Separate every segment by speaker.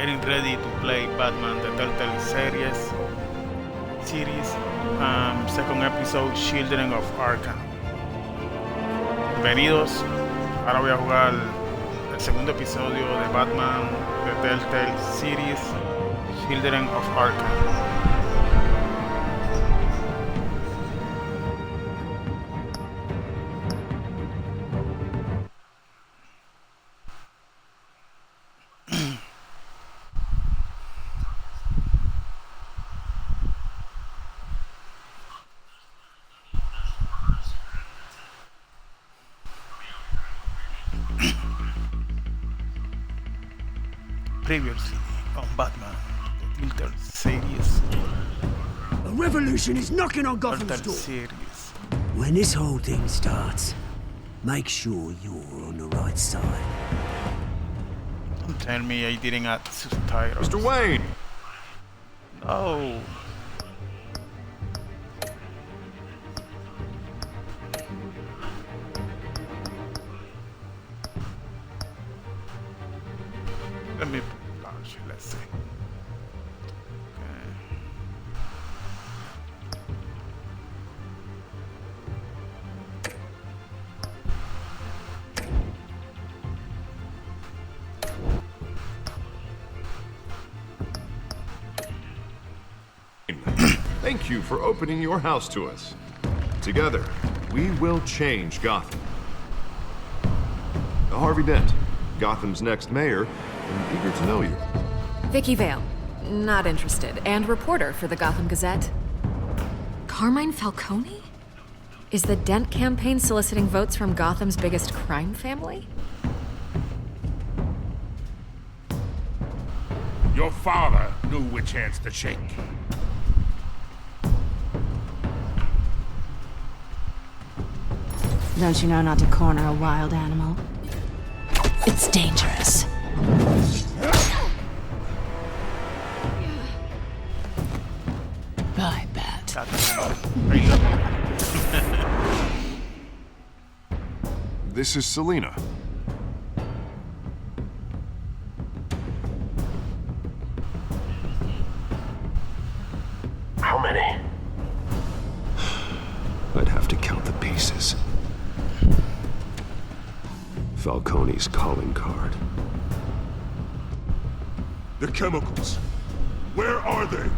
Speaker 1: getting ready to play Batman the Telltale series, second episode, Children of Arkham. Bienvenidos, ahora voy a jugar el segundo episodio de Batman the Telltale series, Children of Arkham. Previously on Batman, the Telltale series.
Speaker 2: A revolution is knocking on Gotham's door.
Speaker 1: Series.
Speaker 2: When this whole thing starts, make sure you're on the right side.
Speaker 1: Don't tell me I didn't add subtitles.
Speaker 3: Mr. Wayne!
Speaker 1: No. Let me launch it, let's see. Okay.
Speaker 3: Thank you for opening your house to us. Together, we will change Gotham. Harvey Dent, Gotham's next mayor, and eager to know you.
Speaker 4: Vicky Vale, not interested, and reporter for the Gotham Gazette. Carmine Falcone? Is the Dent campaign soliciting votes from Gotham's biggest crime family?
Speaker 5: Your father knew which hands to shake.
Speaker 6: Don't you know not to corner a wild animal? It's dangerous. Bye, Bat.
Speaker 3: This is Selina.
Speaker 7: How many?
Speaker 8: I'd have to count the pieces. Falcone's calling card.
Speaker 5: The chemicals. Where are they?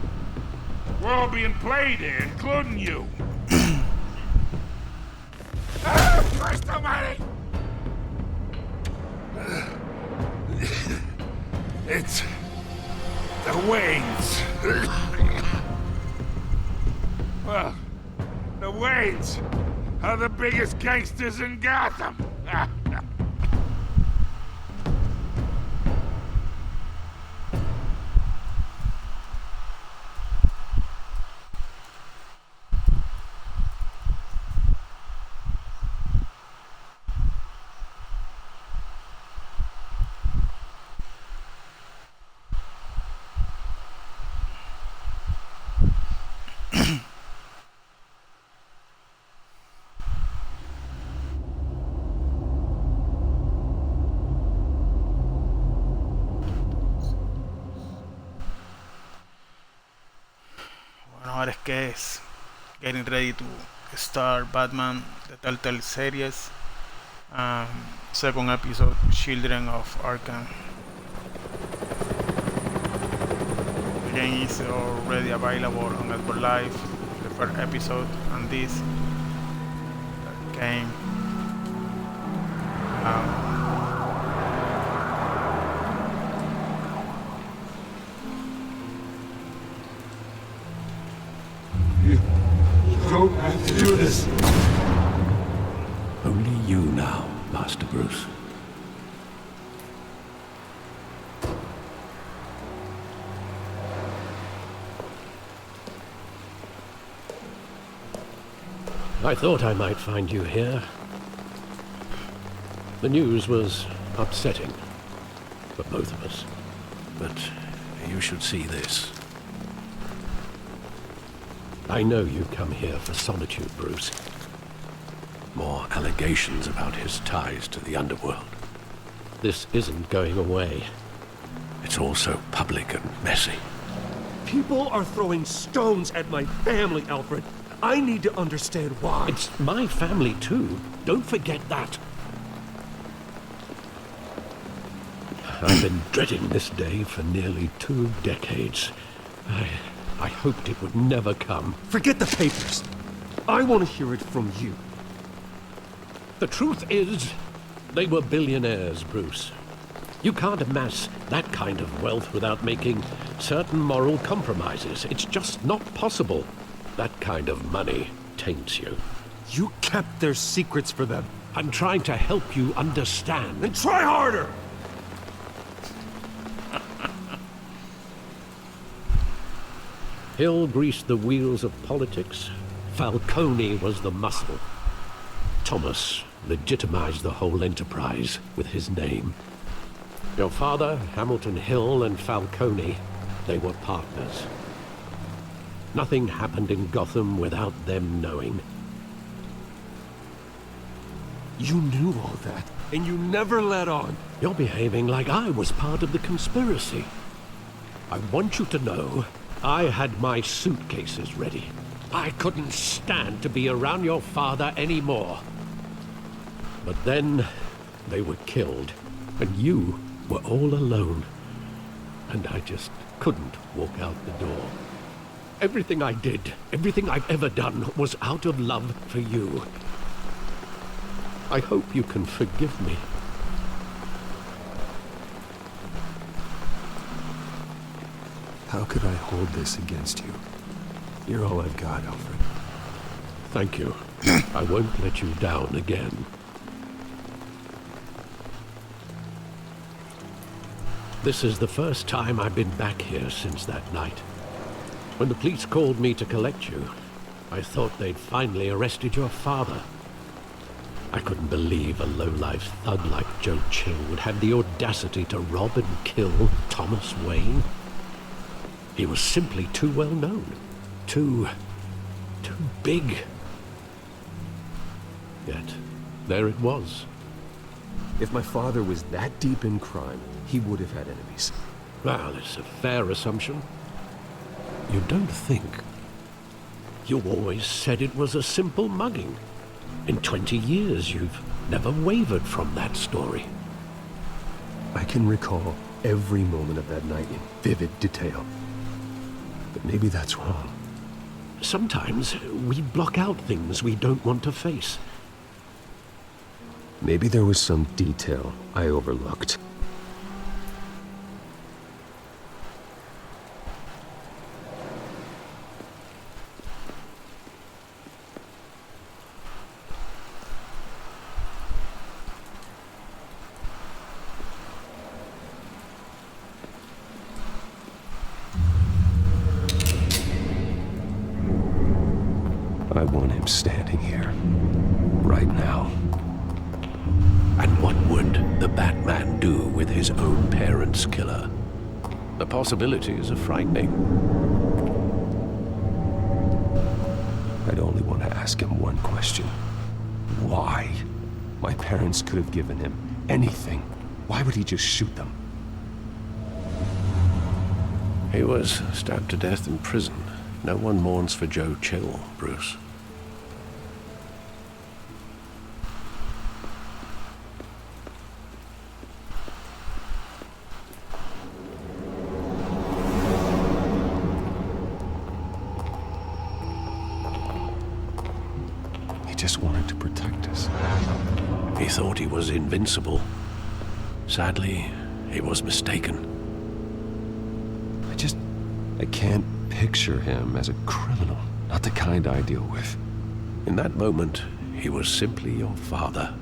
Speaker 5: We're all being played here, including you. Christ almighty! It's the Waynes. Well, the Waynes are the biggest gangsters in Gotham.
Speaker 1: Ahora es que es getting ready to start Batman the Telltale series, second episode, Children of Arkham. The game is already available on Xbox Live, the first episode, and this game
Speaker 8: Don't have to do this. Only you now, Master Bruce.
Speaker 9: I thought I might find you here. The news was upsetting for both of us.
Speaker 8: But you should see this.
Speaker 9: I know you come here for solitude, Bruce.
Speaker 8: More allegations about his ties to the underworld.
Speaker 9: This isn't going away.
Speaker 8: It's all so public and messy.
Speaker 7: People are throwing stones at my family, Alfred. I need to understand why.
Speaker 9: It's my family too. Don't forget that. I've been dreading this day for nearly 2 decades. I hoped it would never come.
Speaker 7: Forget the papers. I want to hear it from you.
Speaker 9: The truth is, they were billionaires, Bruce. You can't amass that kind of wealth without making certain moral compromises. It's just not possible. That kind of money taints you.
Speaker 7: You kept their secrets for them.
Speaker 9: I'm trying to help you understand.
Speaker 7: Then try harder!
Speaker 9: Hill greased the wheels of politics. Falcone was the muscle. Thomas legitimized the whole enterprise with his name. Your father, Hamilton Hill, and Falcone, they were partners. Nothing happened in Gotham without them knowing.
Speaker 7: You knew all that, and you never let on.
Speaker 9: You're behaving like I was part of the conspiracy. I want you to know I had my suitcases ready. I couldn't stand to be around your father anymore. But then they were killed, and you were all alone. And I just couldn't walk out the door. Everything I did, everything I've ever done, was out of love for you. I hope you can forgive me.
Speaker 7: How could I hold this against you? You're all I've got, Alfred.
Speaker 9: Thank you. I won't let you down again. This is the first time I've been back here since that night. When the police called me to collect you, I thought they'd finally arrested your father. I couldn't believe a low-life thug like Joe Chill would have the audacity to rob and kill Thomas Wayne. He was simply too well known. Too big. Yet, there it was.
Speaker 7: If my father was that deep in crime, he would have had enemies.
Speaker 9: Well, it's a fair assumption. You don't think. You always said it was a simple mugging. In 20 years, you've never wavered from that story.
Speaker 7: I can recall every moment of that night in vivid detail. But maybe that's wrong.
Speaker 9: Sometimes we block out things we don't want to face.
Speaker 7: Maybe there was some detail I overlooked. I want him standing here, right now.
Speaker 8: And what would the Batman do with his own parents' killer? The possibilities are frightening.
Speaker 7: I'd only want to ask him one question. Why? My parents could have given him anything. Why would he just shoot them?
Speaker 8: He was stabbed to death in prison. No one mourns for Joe Chill, Bruce.
Speaker 7: He just wanted to protect us.
Speaker 8: He thought he was invincible. Sadly, he was mistaken.
Speaker 7: I can't picture him as a criminal. Not the kind I deal with.
Speaker 8: In that moment, he was simply your father.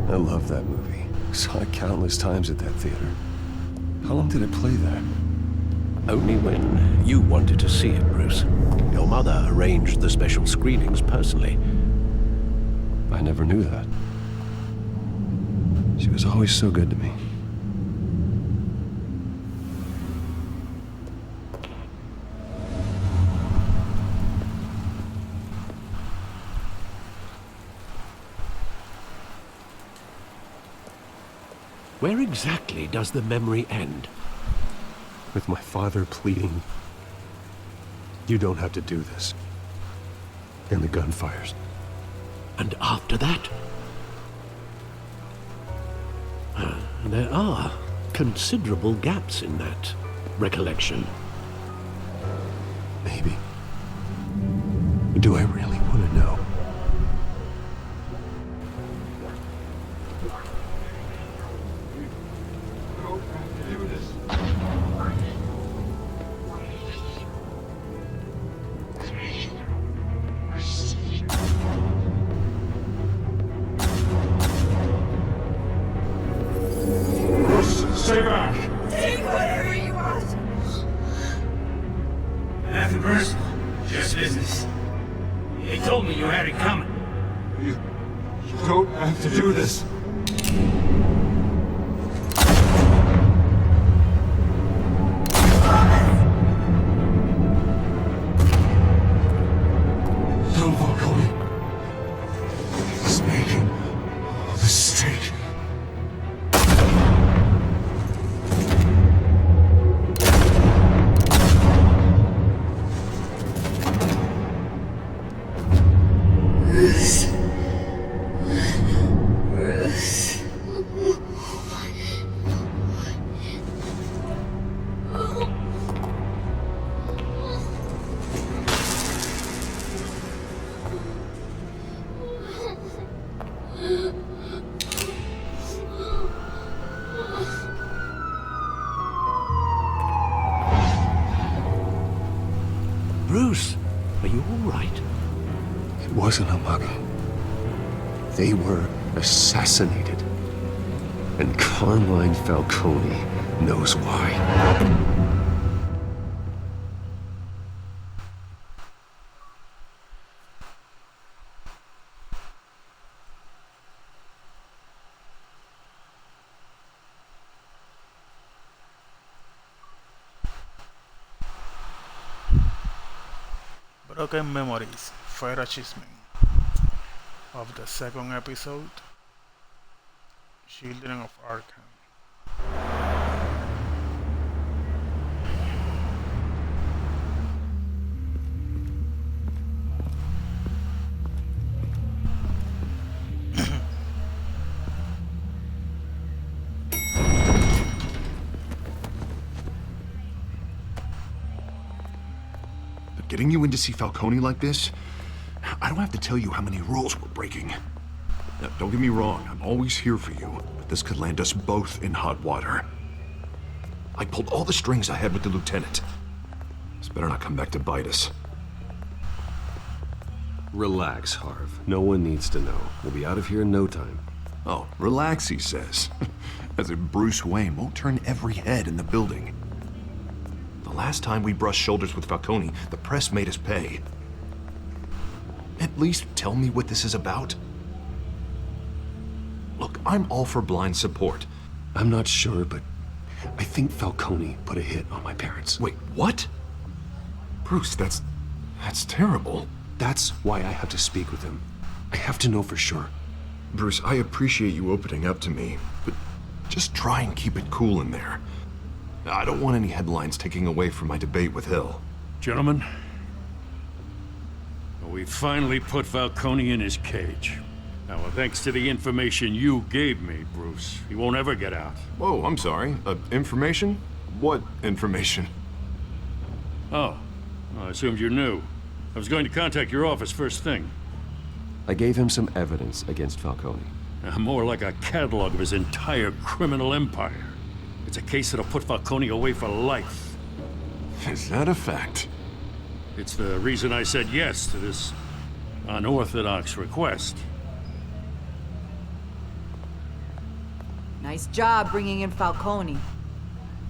Speaker 7: I love that movie. Saw it countless times at that theater. How long did it play there?
Speaker 8: Only when you wanted to see it, Bruce. Your mother arranged the special screenings personally.
Speaker 7: I never knew that. She was always so good to me.
Speaker 9: Where exactly does the memory end?
Speaker 7: With my father pleading, "You don't have to do this." And the gunfires.
Speaker 9: And after that? There are considerable gaps in that recollection.
Speaker 7: Maybe. Do I really want to know?
Speaker 5: Stay back!
Speaker 10: Take whatever you want!
Speaker 11: Nothing personal, just business. He told me you had it coming.
Speaker 5: You don't have to do this.
Speaker 7: No, Falcone. He's making a mistake.
Speaker 9: Bruce, are you all right?
Speaker 7: It wasn't a muggle. They were assassinated. And Carmine Falcone knows why.
Speaker 1: Broken Memories fue el achievement of the second episode, Children of Arkham.
Speaker 3: Getting you in to see Falcone like this? I don't have to tell you how many rules we're breaking. Now, don't get me wrong, I'm always here for you, but this could land us both in hot water. I pulled all the strings I had with the lieutenant. This better not come back to bite us.
Speaker 7: Relax, Harv. No one needs to know. We'll be out of here in no time.
Speaker 3: Oh, relax, he says. As if Bruce Wayne won't turn every head in the building. The last time we brushed shoulders with Falcone, the press made us pay. At least tell me what this is about. Look, I'm all for blind support.
Speaker 7: I'm not sure, but I think Falcone put a hit on my parents.
Speaker 3: Wait, what? Bruce, that's terrible.
Speaker 7: That's why I have to speak with him. I have to know for sure.
Speaker 3: Bruce, I appreciate you opening up to me, but just try and keep it cool in there. I don't want any headlines taking away from my debate with Hill.
Speaker 5: Gentlemen, we finally put Falcone in his cage. Now, thanks to the information you gave me, Bruce, he won't ever get out.
Speaker 3: Whoa, I'm sorry. Information? What information?
Speaker 5: Oh, well, I assumed you knew. I was going to contact your office first thing.
Speaker 7: I gave him some evidence against Falcone.
Speaker 5: More like a catalog of his entire criminal empire. It's a case that'll put Falcone away for life.
Speaker 3: Is that a fact?
Speaker 5: It's the reason I said yes to this unorthodox request.
Speaker 10: Nice job bringing in Falcone.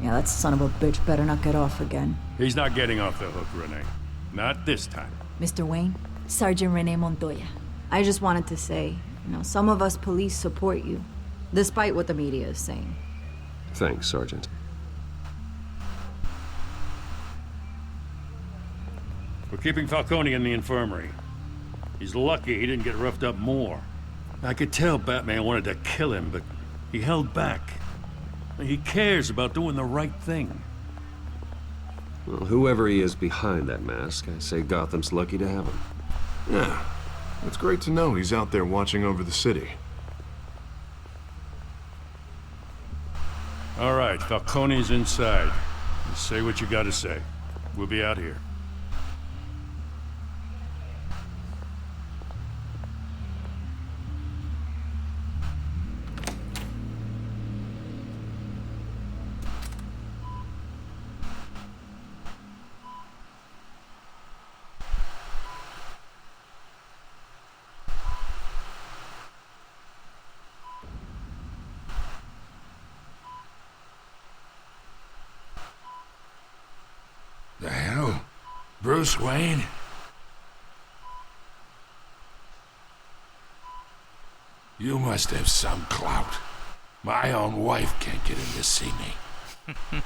Speaker 10: Yeah, that son of a bitch better not get off again.
Speaker 5: He's not getting off the hook, Renee. Not this time.
Speaker 10: Mr. Wayne, Sergeant Renee Montoya. I just wanted to say, some of us police support you, despite what the media is saying.
Speaker 7: Thanks, Sergeant.
Speaker 5: We're keeping Falcone in the infirmary. He's lucky he didn't get roughed up more. I could tell Batman wanted to kill him, but he held back. He cares about doing the right thing.
Speaker 12: Well, whoever he is behind that mask, I say Gotham's lucky to have him.
Speaker 3: Yeah, it's great to know he's out there watching over the city.
Speaker 5: All right, Falcone's inside. You say what you gotta say. We'll be out here.
Speaker 13: The hell? Bruce Wayne? You must have some clout. My own wife can't get in to see me.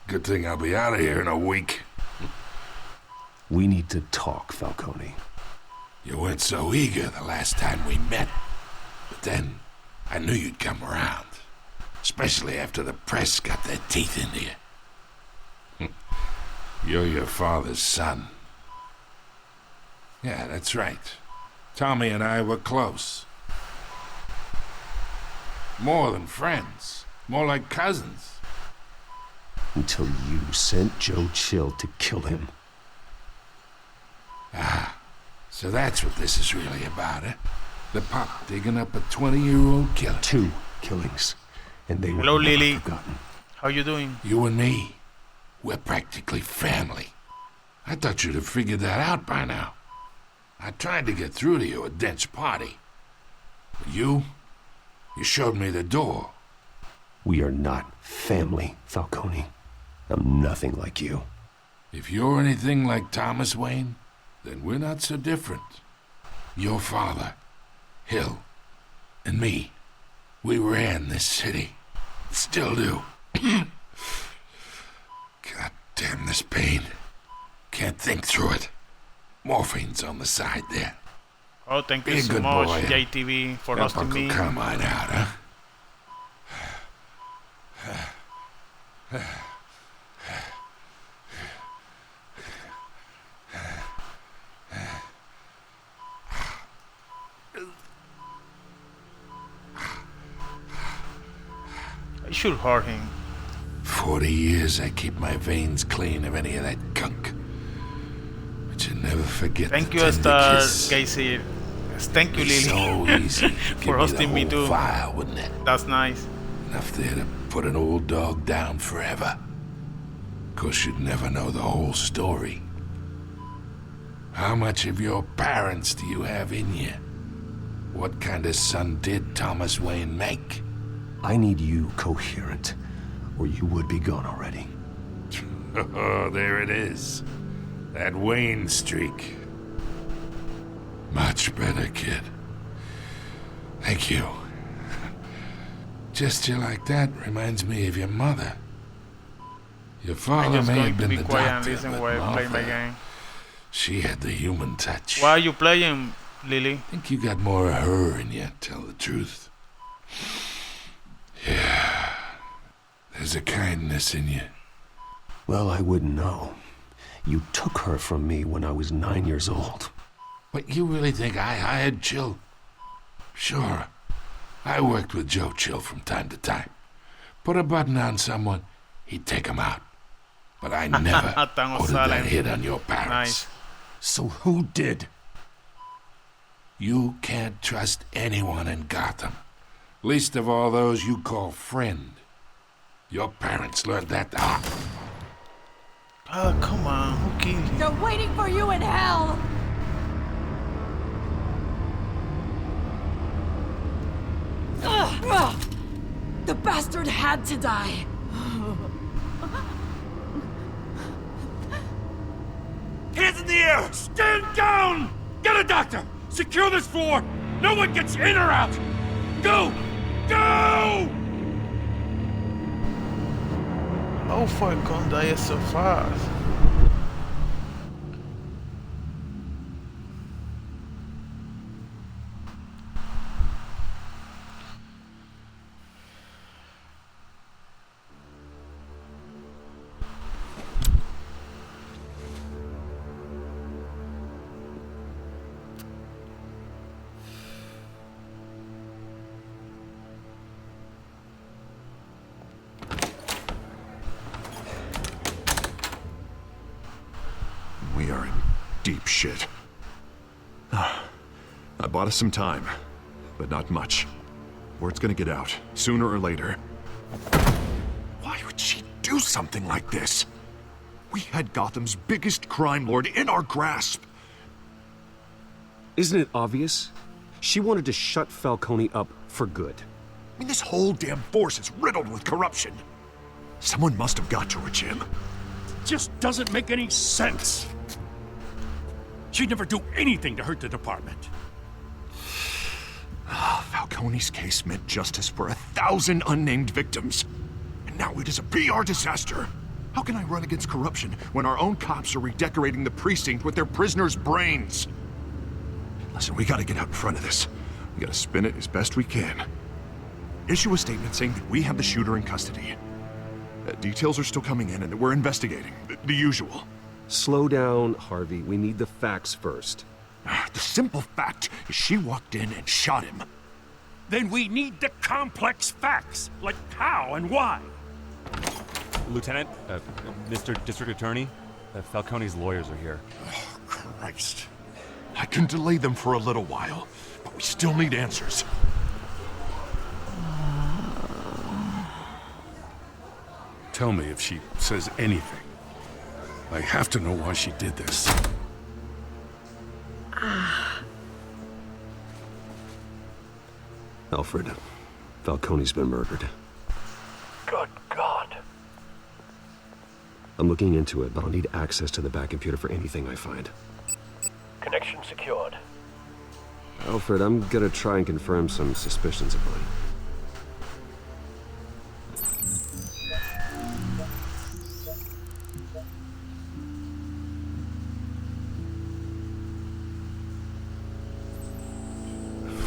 Speaker 13: Good thing I'll be out of here in a week.
Speaker 7: We need to talk, Falcone.
Speaker 13: You weren't so eager the last time we met. But then, I knew you'd come around. Especially after the press got their teeth into you. You're your father's son. Yeah, that's right. Tommy and I were close. More than friends. More like cousins.
Speaker 7: Until you sent Joe Chill to kill him.
Speaker 13: Ah, so that's what this is really about, eh? The pop digging up a 20-year-old killer.
Speaker 7: 2 killings. And they
Speaker 1: Hello,
Speaker 7: were never
Speaker 1: Lily.
Speaker 7: forgotten.
Speaker 1: How you doing?
Speaker 13: You and me. We're practically family. I thought you'd have figured that out by now. I tried to get through to you at Dent's party. But you showed me the door.
Speaker 7: We are not family, Falcone. I'm nothing like you.
Speaker 13: If you're anything like Thomas Wayne, then we're not so different. Your father, Hill, and me, we ran this city. Still do. God damn this pain. Can't think through it. Morphine's on the side there.
Speaker 1: Oh, thank
Speaker 13: Be
Speaker 1: you
Speaker 13: a
Speaker 1: so
Speaker 13: good
Speaker 1: much,
Speaker 13: boy.
Speaker 1: JTV, for
Speaker 13: Help
Speaker 1: hosting
Speaker 13: Uncle
Speaker 1: me.
Speaker 13: Carmine out, huh?
Speaker 1: I should hurt him.
Speaker 13: 40 years I keep my veins clean of any of that gunk. But you never forget
Speaker 1: Thank
Speaker 13: the
Speaker 1: you,
Speaker 13: tender
Speaker 1: Star
Speaker 13: kiss.
Speaker 1: Casey. Thank you,
Speaker 13: It's
Speaker 1: Lily,
Speaker 13: so easy to give
Speaker 1: for hosting
Speaker 13: me
Speaker 1: me
Speaker 13: the whole
Speaker 1: too.
Speaker 13: file, wouldn't it?
Speaker 1: That's nice.
Speaker 13: Enough there to put an old dog down forever. Of course, you'd never know the whole story. How much of your parents do you have in you? What kind of son did Thomas Wayne make?
Speaker 7: I need you coherent, or you would be gone already.
Speaker 13: Oh, there it is. That Wayne streak. Much better, kid. Thank you. Gesture like that reminds me of your mother. Your
Speaker 1: I'm
Speaker 13: father
Speaker 1: just
Speaker 13: may
Speaker 1: going
Speaker 13: have
Speaker 1: to
Speaker 13: been
Speaker 1: be
Speaker 13: the
Speaker 1: quiet and
Speaker 13: doctor,
Speaker 1: listen
Speaker 13: but
Speaker 1: while I play my
Speaker 13: Martha,
Speaker 1: game.
Speaker 13: she had the human touch.
Speaker 1: Why are you playing, Lily?
Speaker 13: Think you got more of her in you, tell the truth. Yeah. There's a kindness in you.
Speaker 7: Well, I wouldn't know. You took her from me when I was 9 years old.
Speaker 13: What, you really think I hired Chill? Sure. I worked with Joe Chill from time to time. Put a button on someone, he'd take him out. But I never ordered that hit on your parents.
Speaker 1: Nice.
Speaker 7: So who did?
Speaker 13: You can't trust anyone in Gotham. Least of all those you call friend. Your parents learned that.
Speaker 1: Oh, come on. Who killed him?
Speaker 6: They're waiting for you in hell! Ugh. The bastard had to die.
Speaker 5: Hands in the air! Stand down! Get a doctor! Secure this floor! No one gets in or out! Go! Go!
Speaker 1: How Falcone died so fast?
Speaker 3: We are in deep shit. I bought us some time, but not much. Word's gonna get out, sooner or later. Why would she do something like this? We had Gotham's biggest crime lord in our grasp.
Speaker 7: Isn't it obvious? She wanted to shut Falcone up for good.
Speaker 3: I mean, this whole damn force is riddled with corruption. Someone must have got to her, Jim.
Speaker 5: Just doesn't make any sense. She'd never do anything to hurt the department.
Speaker 3: Falcone's case meant justice for 1,000 unnamed victims. And now it is a PR disaster. How can I run against corruption when our own cops are redecorating the precinct with their prisoners' brains? Listen, we gotta get out in front of this. We gotta spin it as best we can. Issue a statement saying that we have the shooter in custody. Details are still coming in and that we're investigating. The usual.
Speaker 7: Slow down, Harvey. We need the facts first.
Speaker 3: The simple fact is she walked in and shot him.
Speaker 5: Then we need the complex facts, like how and why.
Speaker 14: Lieutenant, Mr. District Attorney, Falcone's lawyers are here.
Speaker 3: Oh, Christ. I can delay them for a little while, but we still need answers.
Speaker 13: Tell me if she says anything. I have to know why she did this.
Speaker 7: Alfred, Falcone's been murdered.
Speaker 9: Good God.
Speaker 7: I'm looking into it, but I'll need access to the back computer for anything I find.
Speaker 9: Connection secured.
Speaker 7: Alfred, I'm gonna try and confirm some suspicions of mine.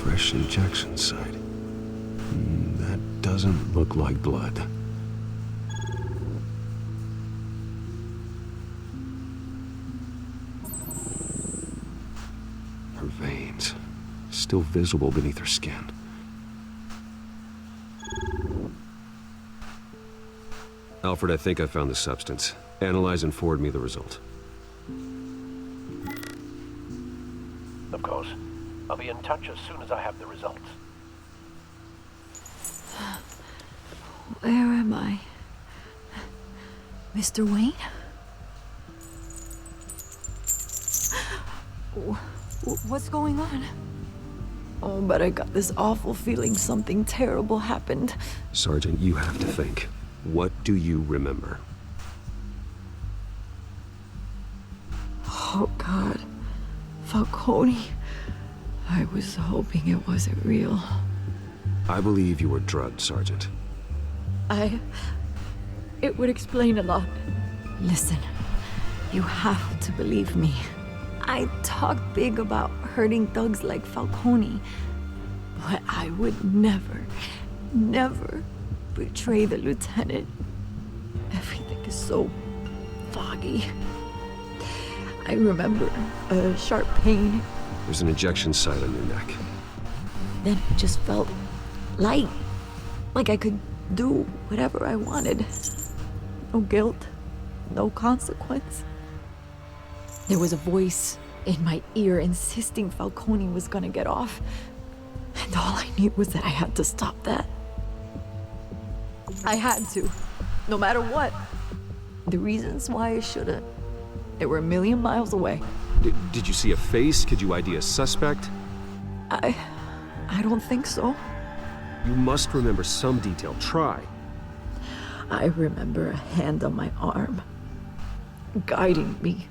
Speaker 7: Fresh injection site. That doesn't look like blood. Her veins, still visible beneath her skin. Alfred, I think I found the substance. Analyze and forward me the result.
Speaker 9: Of course. I'll be in touch as soon as I have the results.
Speaker 10: Where am I? Mr. Wayne? What's going on? Oh, but I got this awful feeling something terrible happened.
Speaker 7: Sergeant, you have to think. What do you remember?
Speaker 10: Oh, God. Falcone. I was hoping it wasn't real.
Speaker 7: I believe you were drugged, Sergeant.
Speaker 10: It would explain a lot. Listen, you have to believe me. I talk big about hurting thugs like Falcone, but I would never, never betray the lieutenant. Everything is so foggy. I remember a sharp pain.
Speaker 7: There's an injection site on your neck.
Speaker 10: Then it just felt light. Like I could do whatever I wanted. No guilt, no consequence. There was a voice in my ear insisting Falcone was gonna get off. And all I knew was that I had to stop that. I had to, no matter what. The reasons why I shouldn't, they were a million miles away.
Speaker 7: Did you see a face? Could you ID a suspect?
Speaker 10: I don't think so.
Speaker 7: You must remember some detail. Try.
Speaker 10: I remember a hand on my arm, guiding me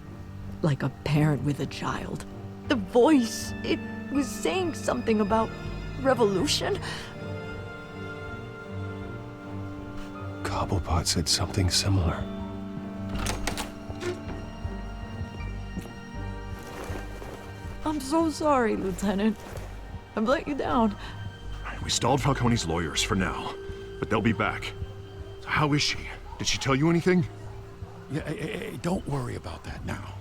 Speaker 10: like a parent with a child. The voice, it was saying something about revolution.
Speaker 7: Cobblepot said something similar.
Speaker 10: I'm so sorry, Lieutenant. I've let you down.
Speaker 3: We stalled Falcone's lawyers for now, but they'll be back. So how is she? Did she tell you anything?
Speaker 13: Yeah, don't worry about that now.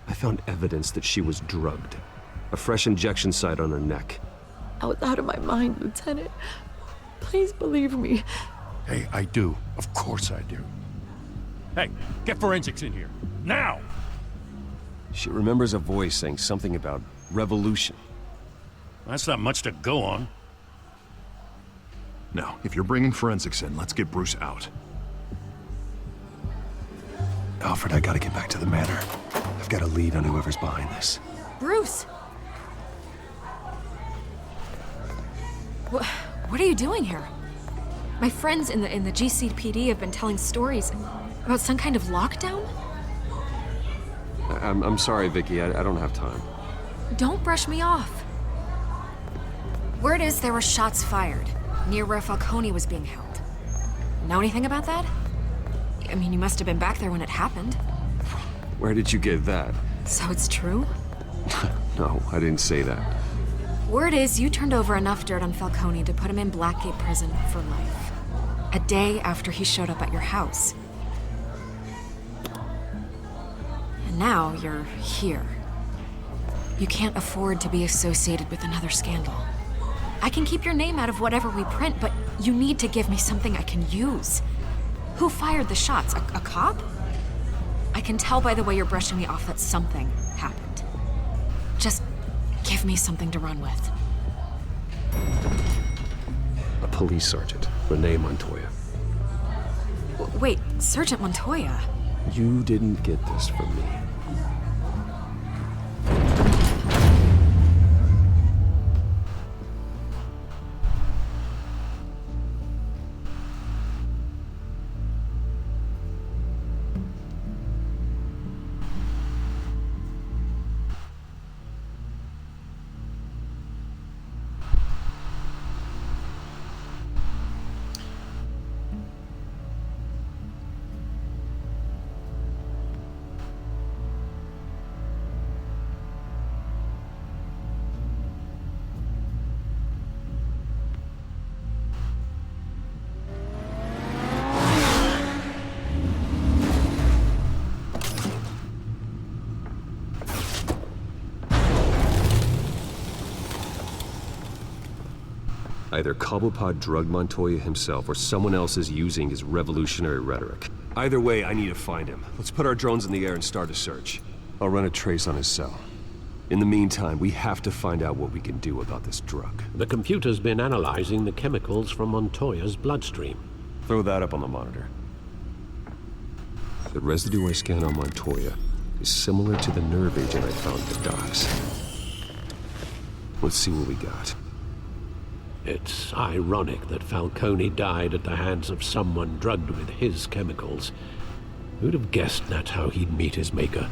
Speaker 7: I found evidence that she was drugged. A fresh injection site on her neck.
Speaker 10: I was out of my mind, Lieutenant. Please believe me.
Speaker 13: Hey, I do. Of course I do.
Speaker 9: Hey, get forensics in here. Now!
Speaker 7: She remembers a voice saying something about revolution.
Speaker 9: That's not much to go on.
Speaker 3: Now, if you're bringing forensics in, let's get Bruce out.
Speaker 7: Alfred, I gotta get back to the manor. I've got a lead on whoever's behind this.
Speaker 4: Bruce! What are you doing here? My friends in the GCPD have been telling stories about some kind of lockdown?
Speaker 12: I'm sorry, Vicky. I don't have time.
Speaker 4: Don't brush me off. Word is there were shots fired near where Falcone was being held. Know anything about that? I mean, you must have been back there when it happened.
Speaker 12: Where did you get that?
Speaker 4: So it's true?
Speaker 12: No, I didn't say that.
Speaker 4: Word is you turned over enough dirt on Falcone to put him in Blackgate Prison for life. A day after he showed up at your house. And now you're here. You can't afford to be associated with another scandal. I can keep your name out of whatever we print, but you need to give me something I can use. Who fired the shots? A cop? I can tell by the way you're brushing me off that something happened. Just give me something to run with.
Speaker 7: A police sergeant, Renee Montoya.
Speaker 4: Wait, Sergeant Montoya?
Speaker 7: You didn't get this from me. Either Cobblepot drugged Montoya himself, or someone else is using his revolutionary rhetoric. Either way, I need to find him. Let's put our drones in the air and start a search. I'll run a trace on his cell. In the meantime, we have to find out what we can do about this drug.
Speaker 9: The computer's been analyzing the chemicals from Montoya's bloodstream.
Speaker 7: Throw that up on the monitor. The residue I scanned on Montoya is similar to the nerve agent I found at the docks. Let's see what we got.
Speaker 9: It's ironic that Falcone died at the hands of someone drugged with his chemicals. Who'd have guessed that's how he'd meet his maker?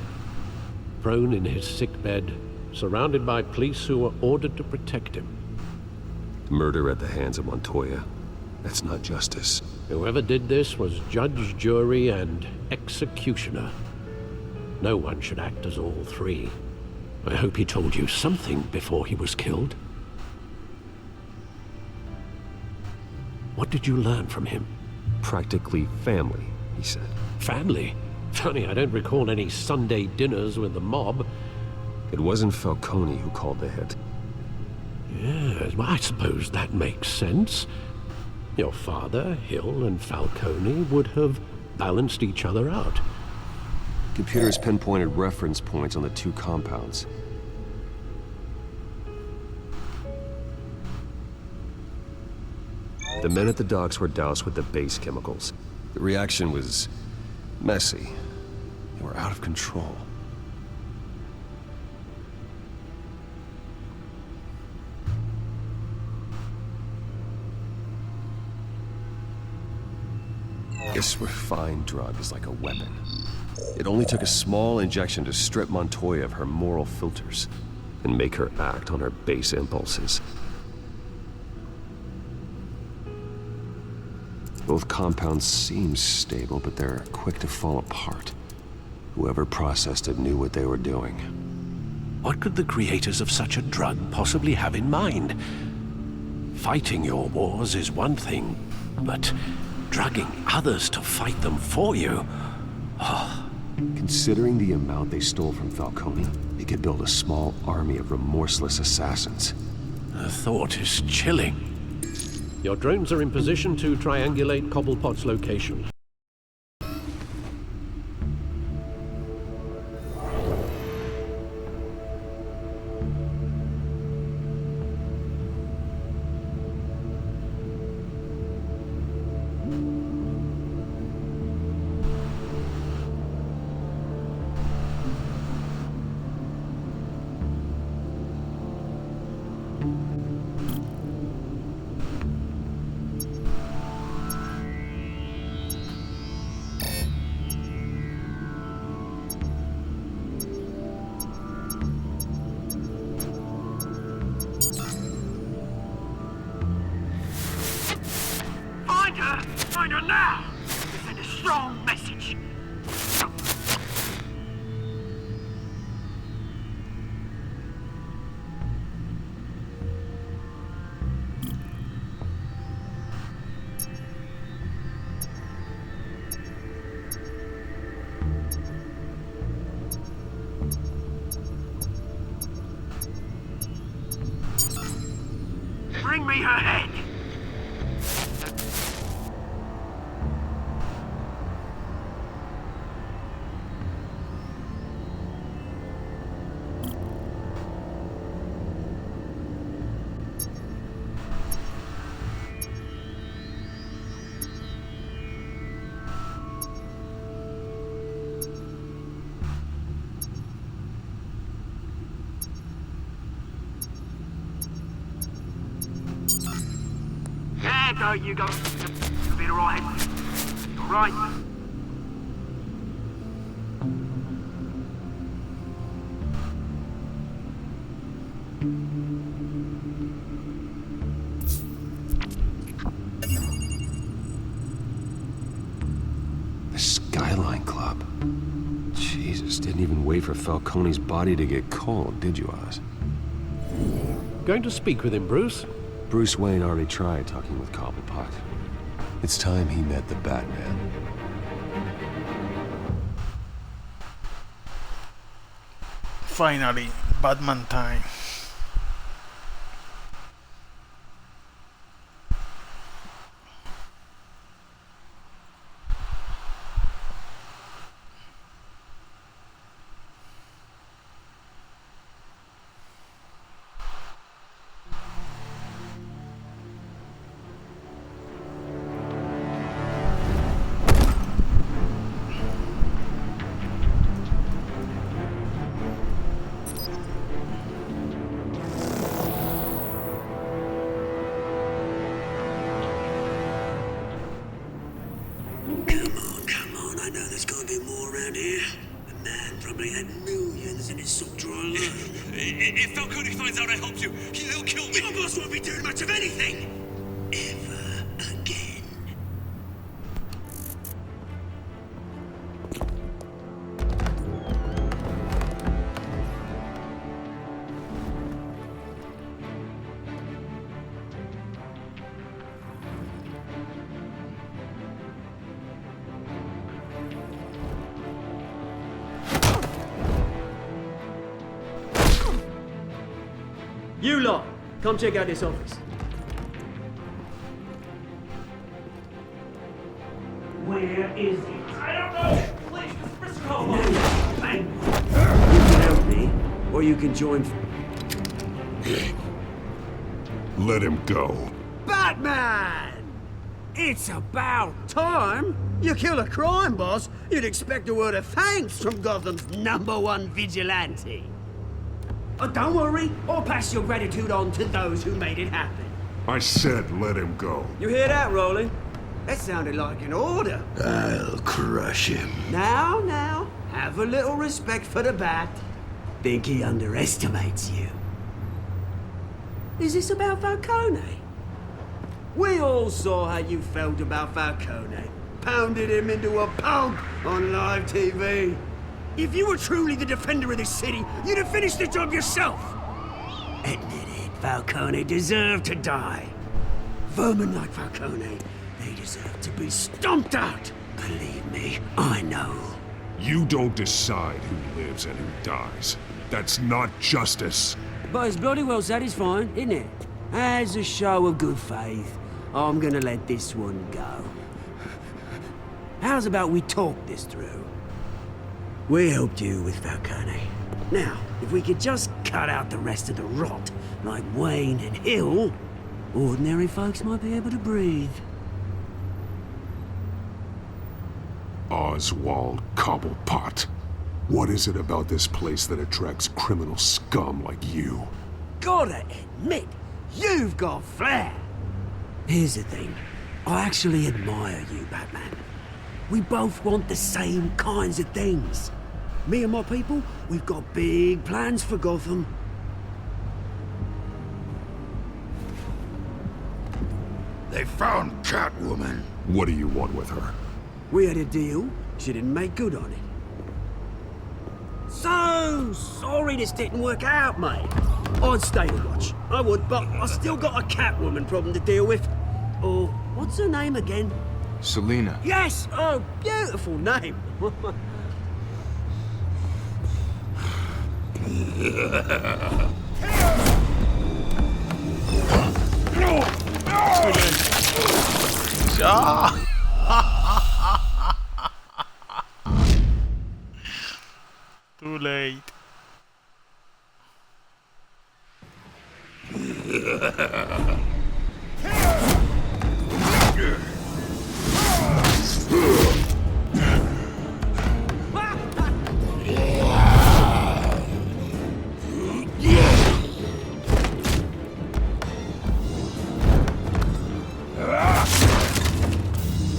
Speaker 9: Prone in his sickbed, surrounded by police who were ordered to protect him.
Speaker 7: Murder at the hands of Montoya. That's not justice.
Speaker 9: Whoever did this was judge, jury, and executioner. No one should act as all three. I hope he told you something before he was killed. What did you learn from him?
Speaker 7: Practically family, he said.
Speaker 9: Family? Funny, I don't recall any Sunday dinners with the mob.
Speaker 7: It wasn't Falcone who called the hit.
Speaker 9: Yes, well, I suppose that makes sense. Your father, Hill, and Falcone would have balanced each other out.
Speaker 7: Computers pinpointed reference points on the two compounds. The men at the docks were doused with the base chemicals. The reaction was messy. They were out of control. This refined drug is like a weapon. It only took a small injection to strip Montoya of her moral filters and make her act on her base impulses. Both compounds seem stable, but they're quick to fall apart. Whoever processed it knew what they were doing.
Speaker 9: What could the creators of such a drug possibly have in mind? Fighting your wars is one thing, but drugging others to fight them for you? Oh.
Speaker 7: Considering the amount they stole from Falcone, they could build a small army of remorseless assassins.
Speaker 9: The thought is chilling. Your drones are in position to triangulate Cobblepot's location.
Speaker 2: now to send a strong message. Bring me her head! There you go. You'll be alright. Alright.
Speaker 7: The Skyline Club. Jesus, didn't even wait for Falcone's body to get cold, did you, Oz?
Speaker 9: Going to speak with him, Bruce?
Speaker 7: Bruce Wayne already tried talking with Cobblepot. It's time he met the Batman.
Speaker 1: Finally, Batman time.
Speaker 2: Come on, I know there's gonna be more around here. The man probably had millions in his sock drawer alone.
Speaker 5: If Falcone finds out I helped you, he'll kill me.
Speaker 2: Your boss won't be doing much of anything! Ever again.
Speaker 15: You lot, come check out this office.
Speaker 2: Where is he?
Speaker 5: I don't know. Please, Mr. Cole.
Speaker 2: You can help me, or you can join.
Speaker 3: Let him go.
Speaker 2: Batman! It's about time. You kill a crime boss, you'd expect a word of thanks from Gotham's #1 vigilante. Oh, don't worry, I'll pass your gratitude on to those who made it happen.
Speaker 3: I said let him go.
Speaker 2: You hear that, Roland? That sounded like an order.
Speaker 3: I'll crush him.
Speaker 2: Now, have a little respect for the Bat. Think he underestimates you. Is this about Falcone? We all saw how you felt about Falcone. Pounded him into a pulp on live TV. If you were truly the defender of this city, you'd have finished the job yourself. Admit it, Falcone deserved to die. Vermin like Falcone, they deserve to be stomped out. Believe me, I know.
Speaker 3: You don't decide who lives and who dies. That's not justice.
Speaker 2: But it's bloody well satisfying, isn't it? As a show of good faith, I'm gonna let this one go. How's about we talk this through? We helped you with Falcone. Now, if we could just cut out the rest of the rot, like Wayne and Hill, ordinary folks might be able to breathe.
Speaker 3: Oswald Cobblepot. What is it about this place that attracts criminal scum like you?
Speaker 2: Gotta admit, you've got flair. Here's the thing. I actually admire you, Batman. We both want the same kinds of things. Me and my people, we've got big plans for Gotham.
Speaker 13: They found Catwoman.
Speaker 3: What do you want with her?
Speaker 2: We had a deal. She didn't make good on it. So sorry this didn't work out, mate. I'd stay to watch. I would, but I still got a Catwoman problem to deal with. Oh, what's her name again?
Speaker 16: Selina.
Speaker 2: Yes! Oh, beautiful name.
Speaker 1: Too late.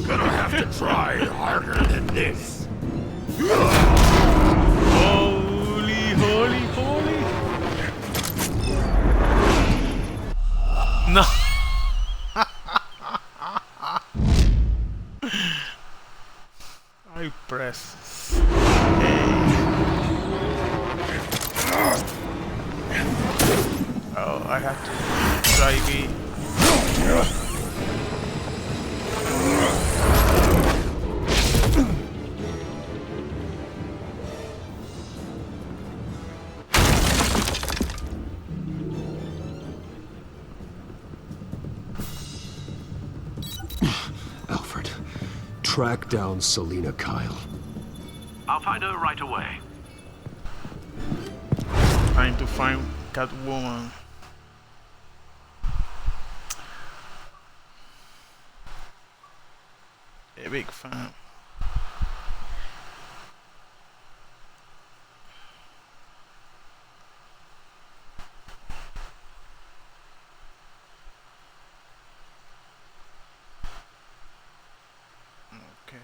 Speaker 13: Gonna have to try harder than this.
Speaker 1: Holy, holy, holy. No. I press A. Oh, I have to try B.
Speaker 7: Alfred, track down Selina Kyle.
Speaker 8: I'll find her right away.
Speaker 1: Trying to find Catwoman. A big fan. Okay.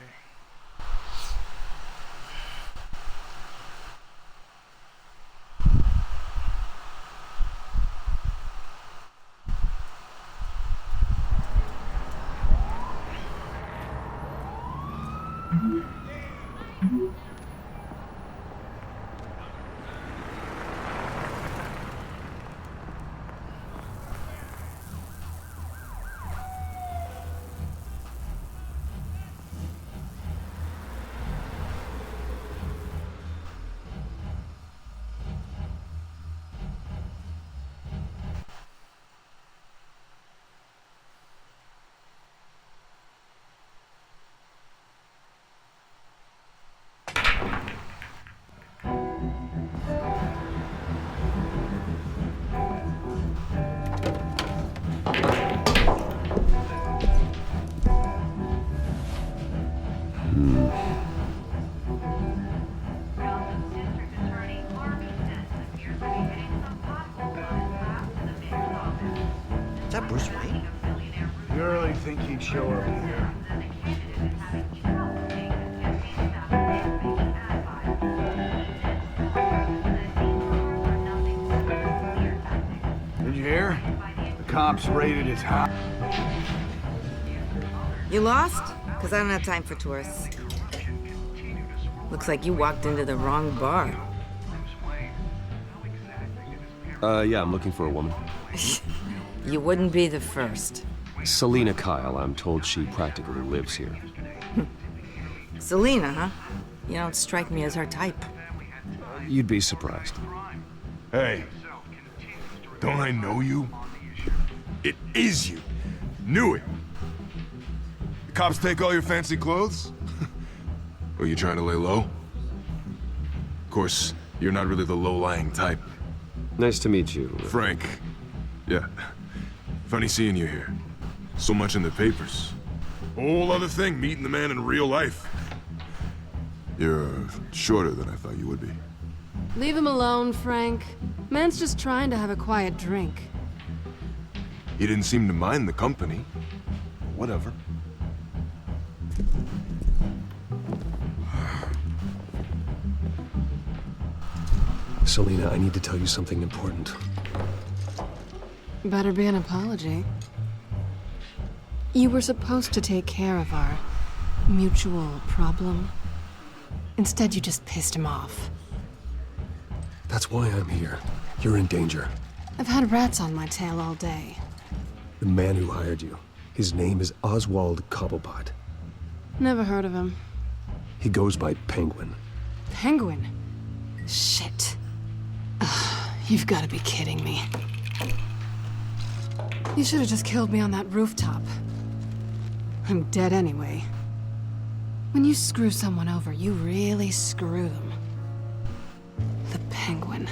Speaker 2: Is that Bruce Wayne?
Speaker 16: You really think he'd show up here? Did you hear? The cops raided his house.
Speaker 17: You lost? Because I don't have time for tourists. Looks like you walked into the wrong bar.
Speaker 7: Yeah, I'm looking for a woman.
Speaker 17: You wouldn't be the first.
Speaker 7: Selina Kyle, I'm told she practically lives here.
Speaker 17: Selina, huh? You don't strike me as her type.
Speaker 7: You'd be surprised.
Speaker 13: Hey, don't I know you? It is you. Knew it. The cops take all your fancy clothes? Are you trying to lay low? Of course, you're not really the low-lying type.
Speaker 7: Nice to meet you.
Speaker 13: Frank. Yeah. Funny seeing you here. So much in the papers. Whole other thing, meeting the man in real life. You're shorter than I thought you would be.
Speaker 18: Leave him alone, Frank. Man's just trying to have a quiet drink.
Speaker 13: He didn't seem to mind the company. Whatever.
Speaker 7: Selina, I need to tell you something important.
Speaker 18: Better be an apology. You were supposed to take care of our mutual problem. Instead, you just pissed him off.
Speaker 7: That's why I'm here. You're in danger.
Speaker 18: I've had rats on my tail all day.
Speaker 7: The man who hired you, his name is Oswald Cobblepot.
Speaker 18: Never heard of him.
Speaker 7: He goes by Penguin.
Speaker 18: Penguin? Shit. Ugh, you've got to be kidding me. You should have just killed me on that rooftop. I'm dead anyway. When you screw someone over, you really screw them. The Penguin.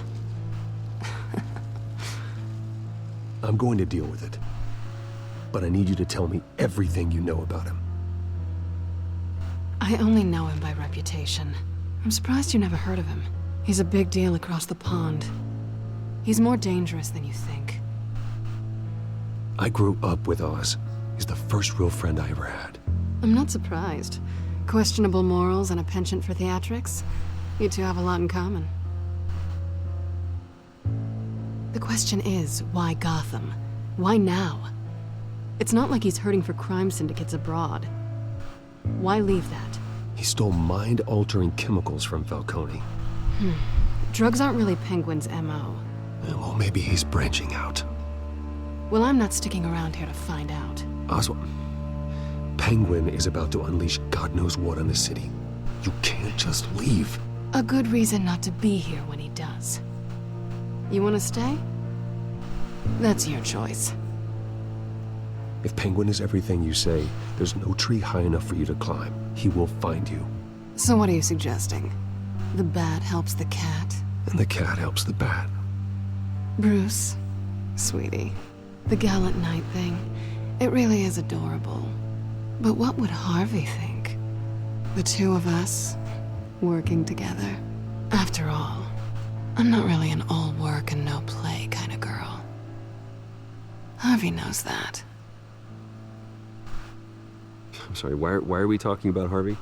Speaker 7: I'm going to deal with it. But I need you to tell me everything you know about him.
Speaker 18: I only know him by reputation. I'm surprised you never heard of him. He's a big deal across the pond. He's more dangerous than you think.
Speaker 7: I grew up with Oz. He's the first real friend I ever had.
Speaker 18: I'm not surprised. Questionable morals and a penchant for theatrics. You two have a lot in common. The question is, why Gotham? Why now? It's not like he's hurting for crime syndicates abroad. Why leave that?
Speaker 7: He stole mind-altering chemicals from Falcone.
Speaker 18: Drugs aren't really Penguin's MO.
Speaker 7: Well, maybe he's branching out.
Speaker 18: Well, I'm not sticking around here to find out.
Speaker 7: Oswald, Penguin is about to unleash God knows what on the city. You can't just leave.
Speaker 18: A good reason not to be here when he does. You want to stay? That's your choice.
Speaker 7: If Penguin is everything you say, there's no tree high enough for you to climb. He will find you.
Speaker 18: So what are you suggesting? The bat helps the cat?
Speaker 7: And the cat helps the bat.
Speaker 18: Bruce, sweetie, the gallant knight thing, it really is adorable. But what would Harvey think? The two of us, working together? After all, I'm not really an all work and no play kind of girl. Harvey knows that.
Speaker 7: I'm sorry, why are we talking about Harvey?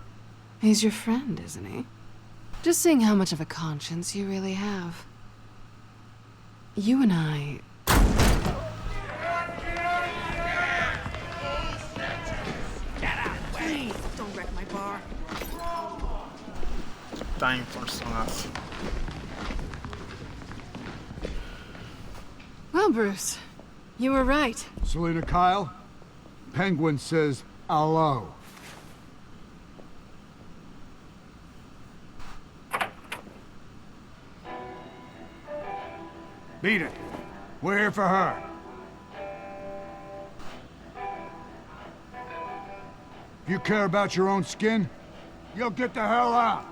Speaker 18: He's your friend, isn't he? Just seeing how much of a conscience you really have. You and I...
Speaker 17: Please, don't wreck my bar.
Speaker 1: Time for some us.
Speaker 18: Well, Bruce, you were right.
Speaker 16: Selina Kyle, Penguin says hello. Beat it. We're here for her. If you care about your own skin, you'll get the hell out.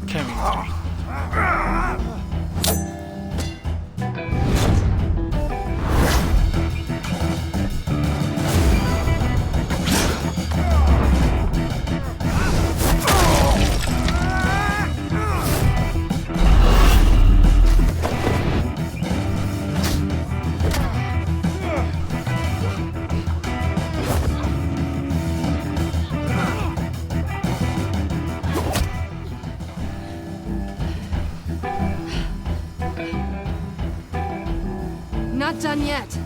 Speaker 1: Chemistry.
Speaker 18: Not done yet.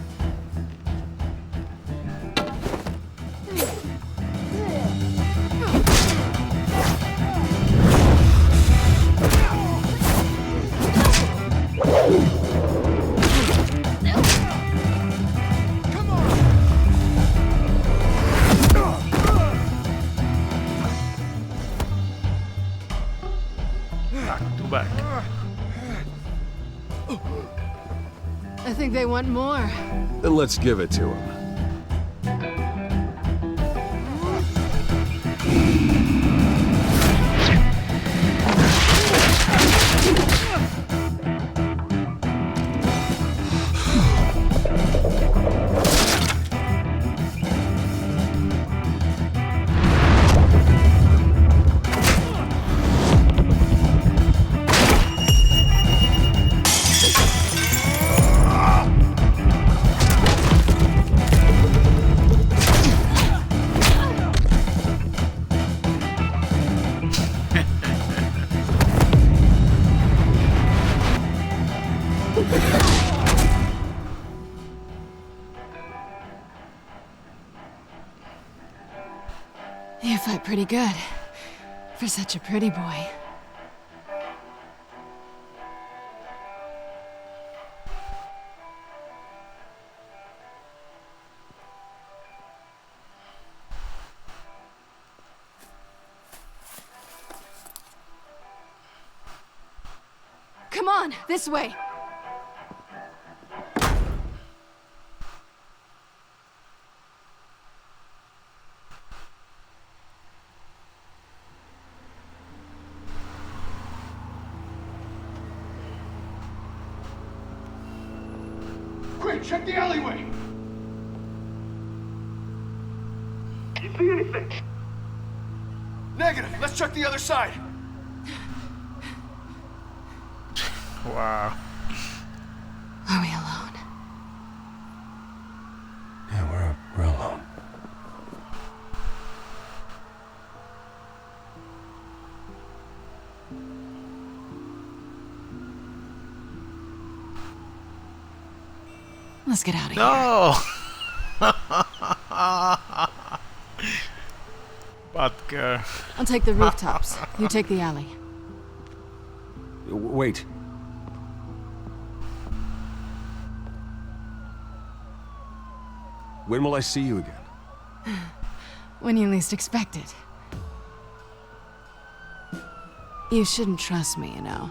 Speaker 1: Back to back.
Speaker 18: I think they want more.
Speaker 7: Then let's give it to him.
Speaker 18: fight pretty good. For such a pretty boy. Come on, this way.
Speaker 16: Quick, check the alleyway!
Speaker 5: You see anything?
Speaker 16: Negative. Let's check the other side.
Speaker 1: Wow.
Speaker 18: Are we alone?
Speaker 8: Yeah, we're alone.
Speaker 18: Let's get out of here.
Speaker 1: No. Bad girl.
Speaker 18: I'll take the rooftops. You take the alley.
Speaker 7: Wait. When will I see you again?
Speaker 18: When you least expect it. You shouldn't trust me, you know.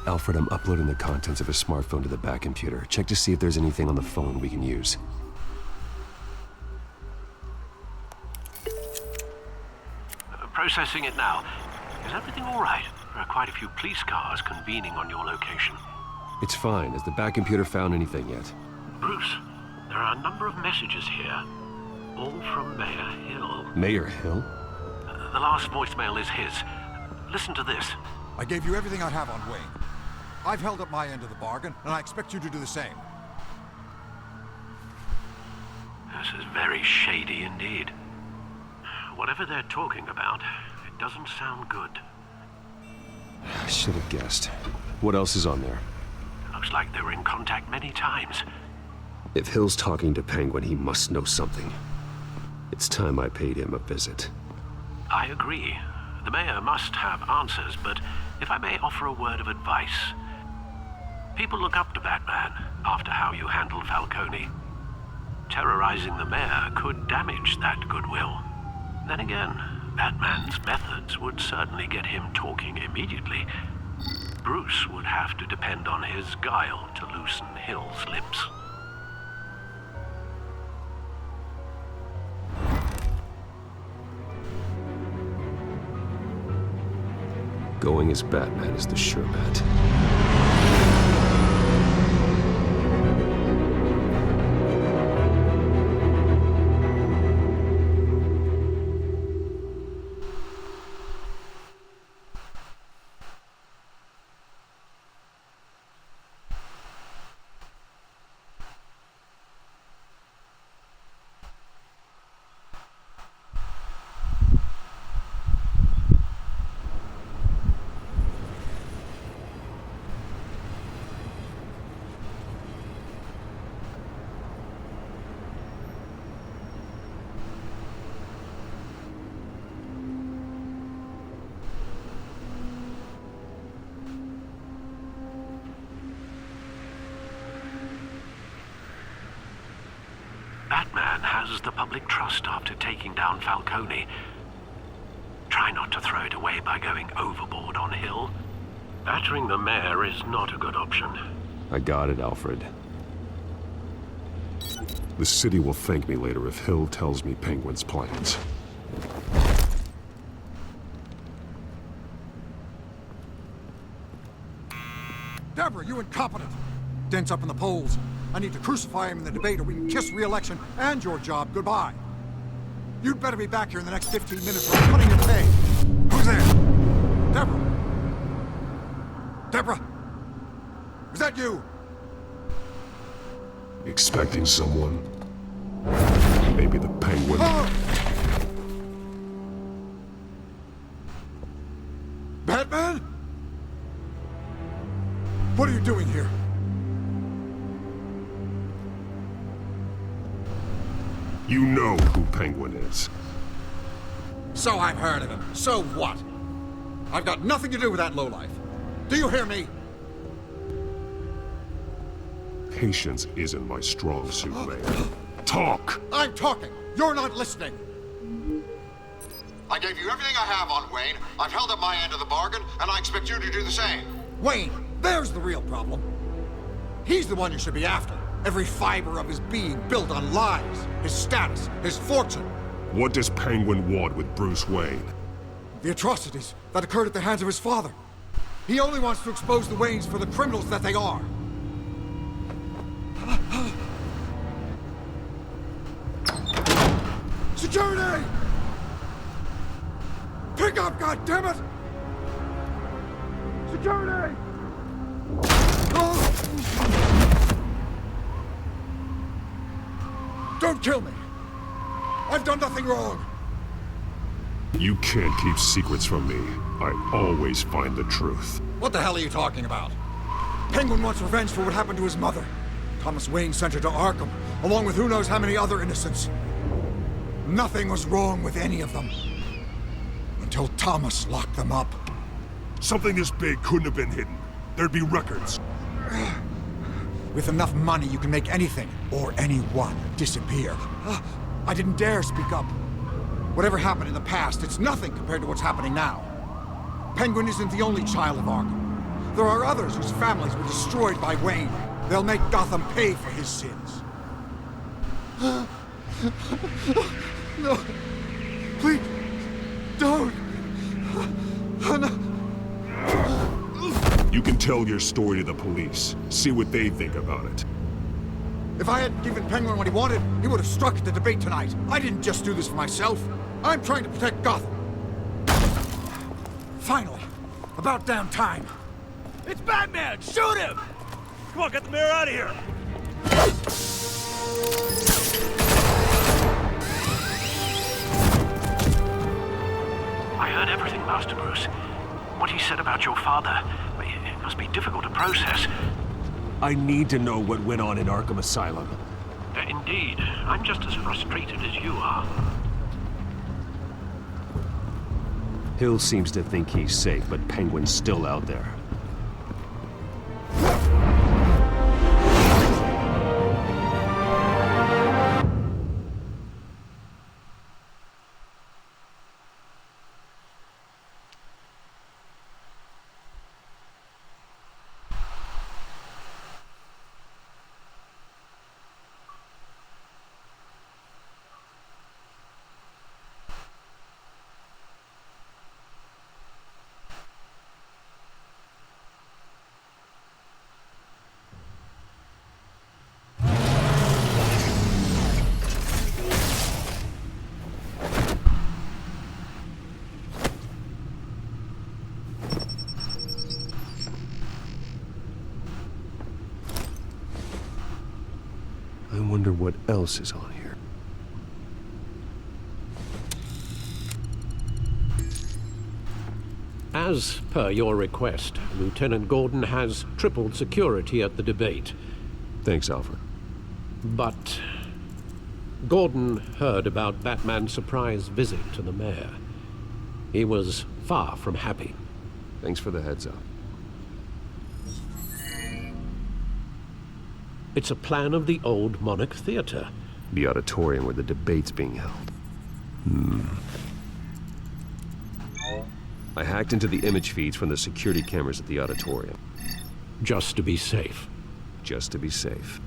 Speaker 7: Alfred, I'm uploading the contents of his smartphone to the back computer. Check to see if there's anything on the phone we can use.
Speaker 8: Processing it now. Is everything all right? There are quite a few police cars convening on your location.
Speaker 7: It's fine. Has the back computer found anything yet?
Speaker 8: Bruce, there are a number of messages here. All from Mayor Hill.
Speaker 7: Mayor Hill?
Speaker 8: The last voicemail is his. Listen to this.
Speaker 19: I gave you everything I'd have on Wayne. I've held up my end of the bargain, and I expect you to do the same.
Speaker 8: This is very shady indeed. Whatever they're talking about, it doesn't sound good.
Speaker 7: I should have guessed. What else is on there?
Speaker 8: Looks like they were in contact many times.
Speaker 7: If Hill's talking to Penguin, he must know something. It's time I paid him a visit.
Speaker 8: I agree. The mayor must have answers, but if I may offer a word of advice. People look up to Batman after how you handled Falcone. Terrorizing the mayor could damage that goodwill. Then again, Batman's methods would certainly get him talking immediately. Bruce would have to depend on his guile to loosen Hill's lips.
Speaker 7: Going as Batman is the sure bet.
Speaker 8: Batman has the public trust after taking down Falcone. Try not to throw it away by going overboard on Hill. Battering the mayor is not a good option.
Speaker 7: I got it, Alfred. The city will thank me later if Hill tells me Penguin's plans.
Speaker 19: Deborah, you incompetent! Dent's up in the polls. I need to crucify him in the debate or we can kiss re-election and your job goodbye. You'd better be back here in the next 15 minutes or I'm cutting your pay. Who's there? Deborah? Deborah? Is that you?
Speaker 7: Expecting someone? Maybe the Penguin.
Speaker 19: Batman? What are you doing here?
Speaker 3: You know who Penguin is.
Speaker 19: So I've heard of him. So what? I've got nothing to do with that lowlife. Do you hear me?
Speaker 3: Patience isn't my strong suit, Mayor. Talk!
Speaker 19: I'm talking. You're not listening. I gave you everything I have on Wayne. I've held up my end of the bargain, and I expect you to do the same. Wayne, there's the real problem. He's the one you should be after. Every fiber of his being built on lies, his status, his fortune.
Speaker 3: What does Penguin want with Bruce Wayne?
Speaker 19: The atrocities that occurred at the hands of his father. He only wants to expose the Waynes for the criminals that they are. Security! Pick up, goddammit! Security! Don't kill me! I've done nothing wrong!
Speaker 3: You can't keep secrets from me. I always find the truth.
Speaker 19: What the hell are you talking about? Penguin wants revenge for what happened to his mother. Thomas Wayne sent her to Arkham, along with who knows how many other innocents. Nothing was wrong with any of them. Until Thomas locked them up.
Speaker 3: Something this big couldn't have been hidden. There'd be records.
Speaker 19: With enough money, you can make anything, or anyone, disappear. I didn't dare speak up. Whatever happened in the past, it's nothing compared to what's happening now. Penguin isn't the only child of Arkham. There are others whose families were destroyed by Wayne. They'll make Gotham pay for his sins. No. Please. Don't. No.
Speaker 3: You can tell your story to the police. See what they think about it.
Speaker 19: If I had given Penguin what he wanted, he would have struck at the debate tonight. I didn't just do this for myself. I'm trying to protect Gotham. Finally. About damn time.
Speaker 5: It's Batman! Shoot him! Come on, get the mayor out of here!
Speaker 8: I heard everything, Master Bruce. What he said about your father, it must be difficult to process.
Speaker 7: I need to know what went on in Arkham Asylum.
Speaker 8: Indeed. I'm just as frustrated as you are.
Speaker 7: Hill seems to think he's safe, but Penguin's still out there. I wonder what else is on here.
Speaker 9: As per your request, Lieutenant Gordon has tripled security at the debate.
Speaker 7: Thanks, Alfred.
Speaker 9: But Gordon heard about Batman's surprise visit to the mayor. He was far from happy.
Speaker 7: Thanks for the heads up.
Speaker 9: It's a plan of the old Monarch Theater.
Speaker 7: The auditorium where the debate's being held. I hacked into the image feeds from the security cameras at the auditorium.
Speaker 9: Just to be safe.
Speaker 7: Just to be safe.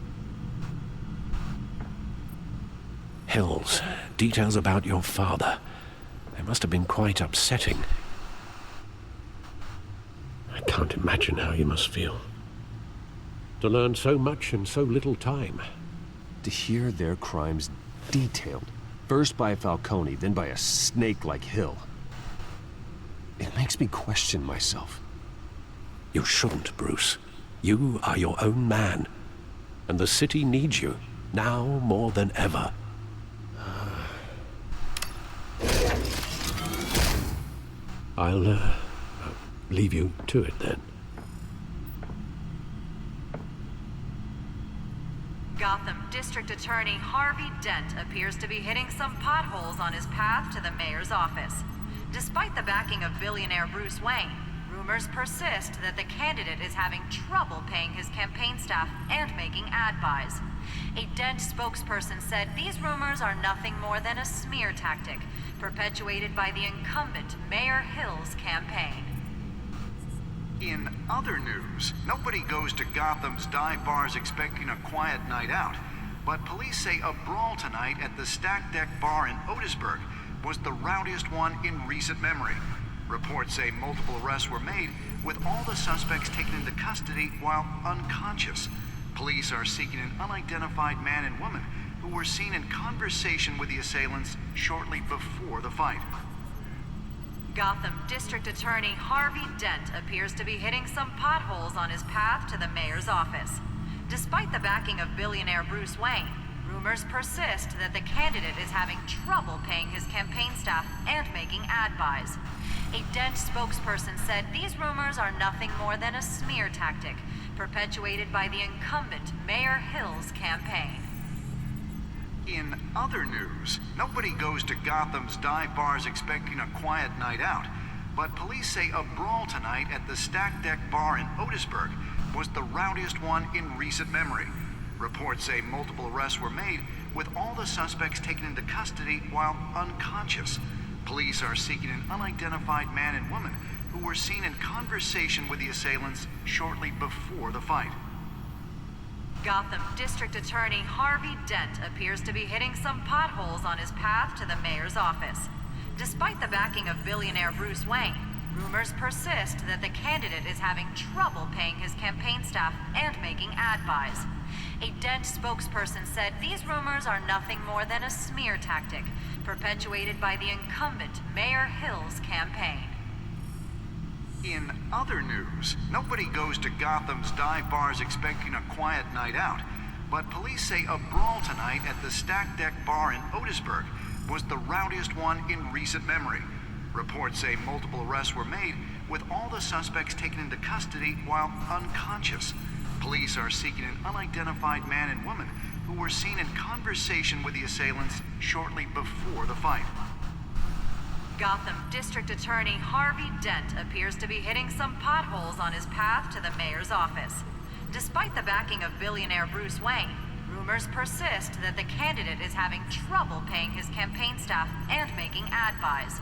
Speaker 9: Hills, details about your father. They must have been quite upsetting. I can't imagine how you must feel. To learn so much in so little time.
Speaker 7: To hear their crimes detailed, first by Falcone, then by a snake like Hill. It makes me question myself.
Speaker 9: You shouldn't, Bruce. You are your own man. And the city needs you, now more than ever. I'll leave you to it then.
Speaker 20: District Attorney Harvey Dent appears to be hitting some potholes on his path to the mayor's office. Despite the backing of billionaire Bruce Wayne, rumors persist that the candidate is having trouble paying his campaign staff and making ad buys. A Dent spokesperson said these rumors are nothing more than a smear tactic perpetuated by the incumbent Mayor Hill's campaign.
Speaker 21: In other news, nobody goes to Gotham's dive bars expecting a quiet night out, but police say a brawl tonight at the Stack Deck Bar in Otisburg was the rowdiest one in recent memory. Reports say multiple arrests were made, with all the suspects taken into custody while unconscious. Police are seeking an unidentified man and woman who were seen in conversation with the assailants shortly before the fight.
Speaker 20: Gotham District Attorney Harvey Dent appears to be hitting some potholes on his path to the mayor's office. Despite the backing of billionaire Bruce Wayne, rumors persist that the candidate is having trouble paying his campaign staff and making ad buys. A Dent spokesperson said these rumors are nothing more than a smear tactic perpetuated by the incumbent Mayor Hill's campaign.
Speaker 21: In other news, nobody goes to Gotham's dive bars expecting a quiet night out, but police say a brawl tonight at the Stack Deck Bar in Otisburg was the rowdiest one in recent memory. Reports say multiple arrests were made, with all the suspects taken into custody while unconscious. Police are seeking an unidentified man and woman who were seen in conversation with the assailants shortly before the fight.
Speaker 20: Gotham District Attorney Harvey Dent appears to be hitting some potholes on his path to the mayor's office. Despite the backing of billionaire Bruce Wayne, rumors persist that the candidate is having trouble paying his campaign staff and making ad buys. A Dent spokesperson said these rumors are nothing more than a smear tactic perpetuated by the incumbent Mayor Hill's campaign.
Speaker 21: In other news, nobody goes to Gotham's dive bars expecting a quiet night out, but police say a brawl tonight at the Stack Deck Bar in Otisburg was the rowdiest one in recent memory. Reports say multiple arrests were made, with all the suspects taken into custody while unconscious. Police are seeking an unidentified man and woman who were seen in conversation with the assailants shortly before the fight.
Speaker 20: Gotham District Attorney Harvey Dent appears to be hitting some potholes on his path to the mayor's office. Despite the backing of billionaire Bruce Wayne, rumors persist that the candidate is having trouble paying his campaign staff and making ad buys.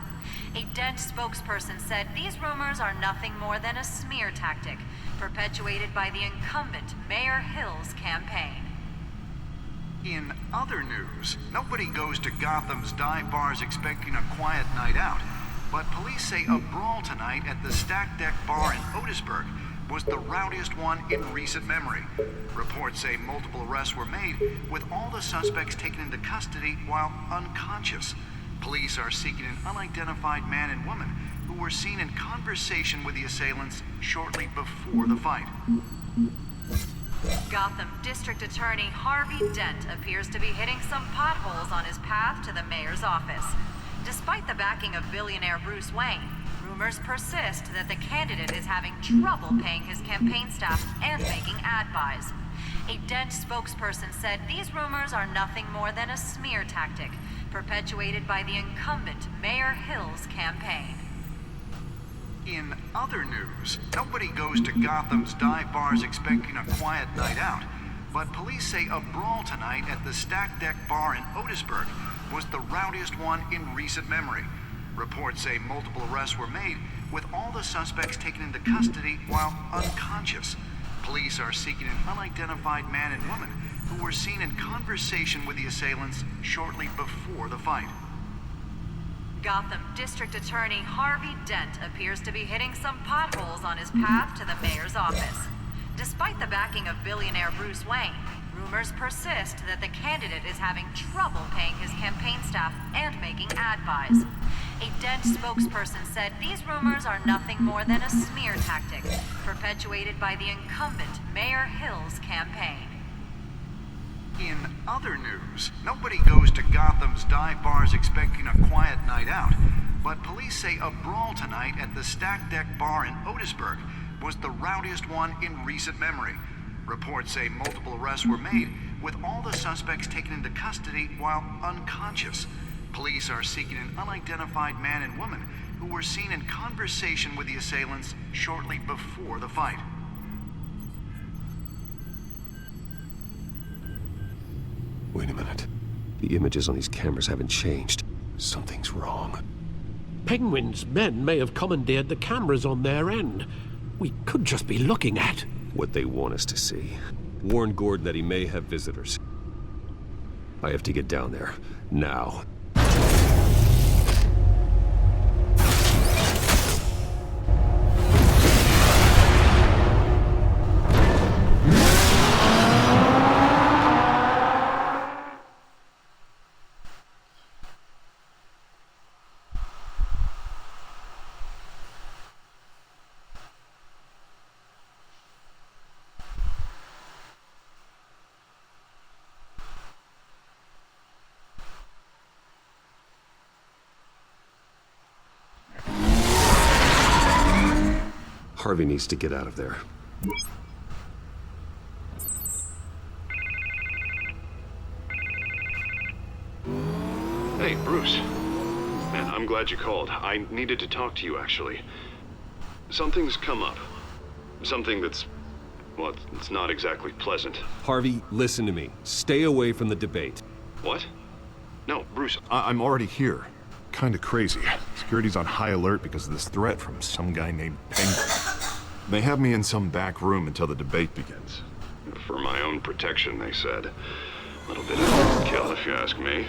Speaker 20: A Dent spokesperson said these rumors are nothing more than a smear tactic perpetuated by the incumbent Mayor Hill's campaign.
Speaker 21: In other news, nobody goes to Gotham's dive bars expecting a quiet night out, but police say a brawl tonight at the Stack Deck Bar in Otisburg was the rowdiest one in recent memory. Reports say multiple arrests were made, with all the suspects taken into custody while unconscious. Police are seeking an unidentified man and woman who were seen in conversation with the assailants shortly before the fight.
Speaker 20: Gotham District Attorney Harvey Dent appears to be hitting some potholes on his path to the mayor's office. Despite the backing of billionaire Bruce Wayne, rumors persist that the candidate is having trouble paying his campaign staff and making ad buys. A Dent spokesperson said these rumors are nothing more than a smear tactic perpetuated by the incumbent Mayor Hill's campaign.
Speaker 21: In other news, nobody goes to Gotham's dive bars expecting a quiet night out, but police say a brawl tonight at the Stack Deck Bar in Otisburg was the rowdiest one in recent memory. Reports say multiple arrests were made, with all the suspects taken into custody while unconscious. Police are seeking an unidentified man and woman who were seen in conversation with the assailants shortly before the fight.
Speaker 20: Gotham District Attorney Harvey Dent appears to be hitting some potholes on his path to the mayor's office. Despite the backing of billionaire Bruce Wayne, rumors persist that the candidate is having trouble paying his campaign staff and making ad buys. A Dent spokesperson said these rumors are nothing more than a smear tactic perpetuated by the incumbent Mayor Hill's campaign.
Speaker 21: In other news, nobody goes to Gotham's dive bars expecting a quiet night out, but police say a brawl tonight at the Stack Deck Bar in Otisburg was the rowdiest one in recent memory. Reports say multiple arrests were made, with all the suspects taken into custody while unconscious. Police are seeking an unidentified man and woman who were seen in conversation with the assailants shortly before the fight.
Speaker 7: Wait a minute. The images on these cameras haven't changed. Something's wrong.
Speaker 9: Penguin's men may have commandeered the cameras on their end. We could just be looking at
Speaker 7: what they want us to see. Warn Gordon that he may have visitors. I have to get down there. Now. Harvey needs to get out of there.
Speaker 3: Hey, Bruce. Man, I'm glad you called. I needed to talk to you, actually. Something's come up. Something that's... well, it's not exactly pleasant.
Speaker 7: Harvey, listen to me. Stay away from the debate.
Speaker 3: What? No, Bruce, I'm already here. Kinda crazy. Security's on high alert because of this threat from some guy named Penguin. They have me in some back room until the debate begins. For my own protection, they said. A little bit of overkill, if you ask me.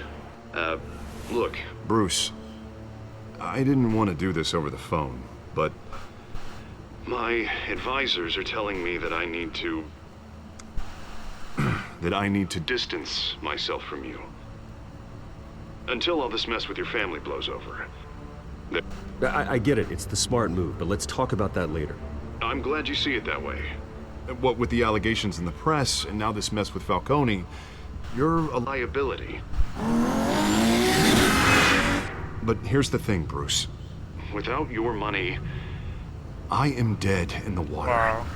Speaker 3: Look, Bruce, I didn't want to do this over the phone, but my advisors are telling me that I need to... distance myself from you. Until all this mess with your family blows over.
Speaker 7: I get it. It's the smart move, but let's talk about that later.
Speaker 3: I'm glad you see it that way. What with the allegations in the press, and now this mess with Falcone, you're a liability. But here's the thing, Bruce. Without your money, I am dead in the water.
Speaker 1: Wow.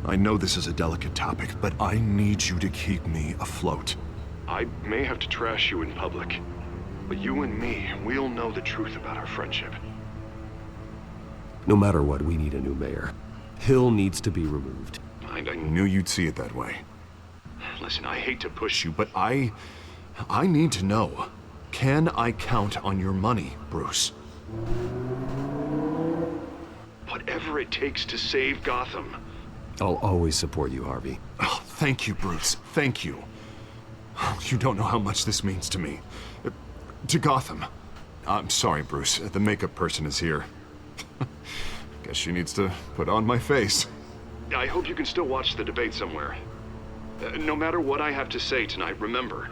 Speaker 3: I know this is a delicate topic, but I need you to keep me afloat. I may have to trash you in public, but you and me, we'll know the truth about our friendship.
Speaker 7: No matter what, we need a new mayor. Hill needs to be removed.
Speaker 3: I knew you'd see it that way. Listen, I hate to push you, but I need to know. Can I count on your money, Bruce? Whatever it takes to save Gotham.
Speaker 7: I'll always support you, Harvey.
Speaker 3: Oh, thank you, Bruce. Thank you. You don't know how much this means to me. To Gotham. I'm sorry, Bruce. The makeup person is here. Guess she needs to put on my face. I hope you can still watch the debate somewhere. No matter what I have to say tonight, remember,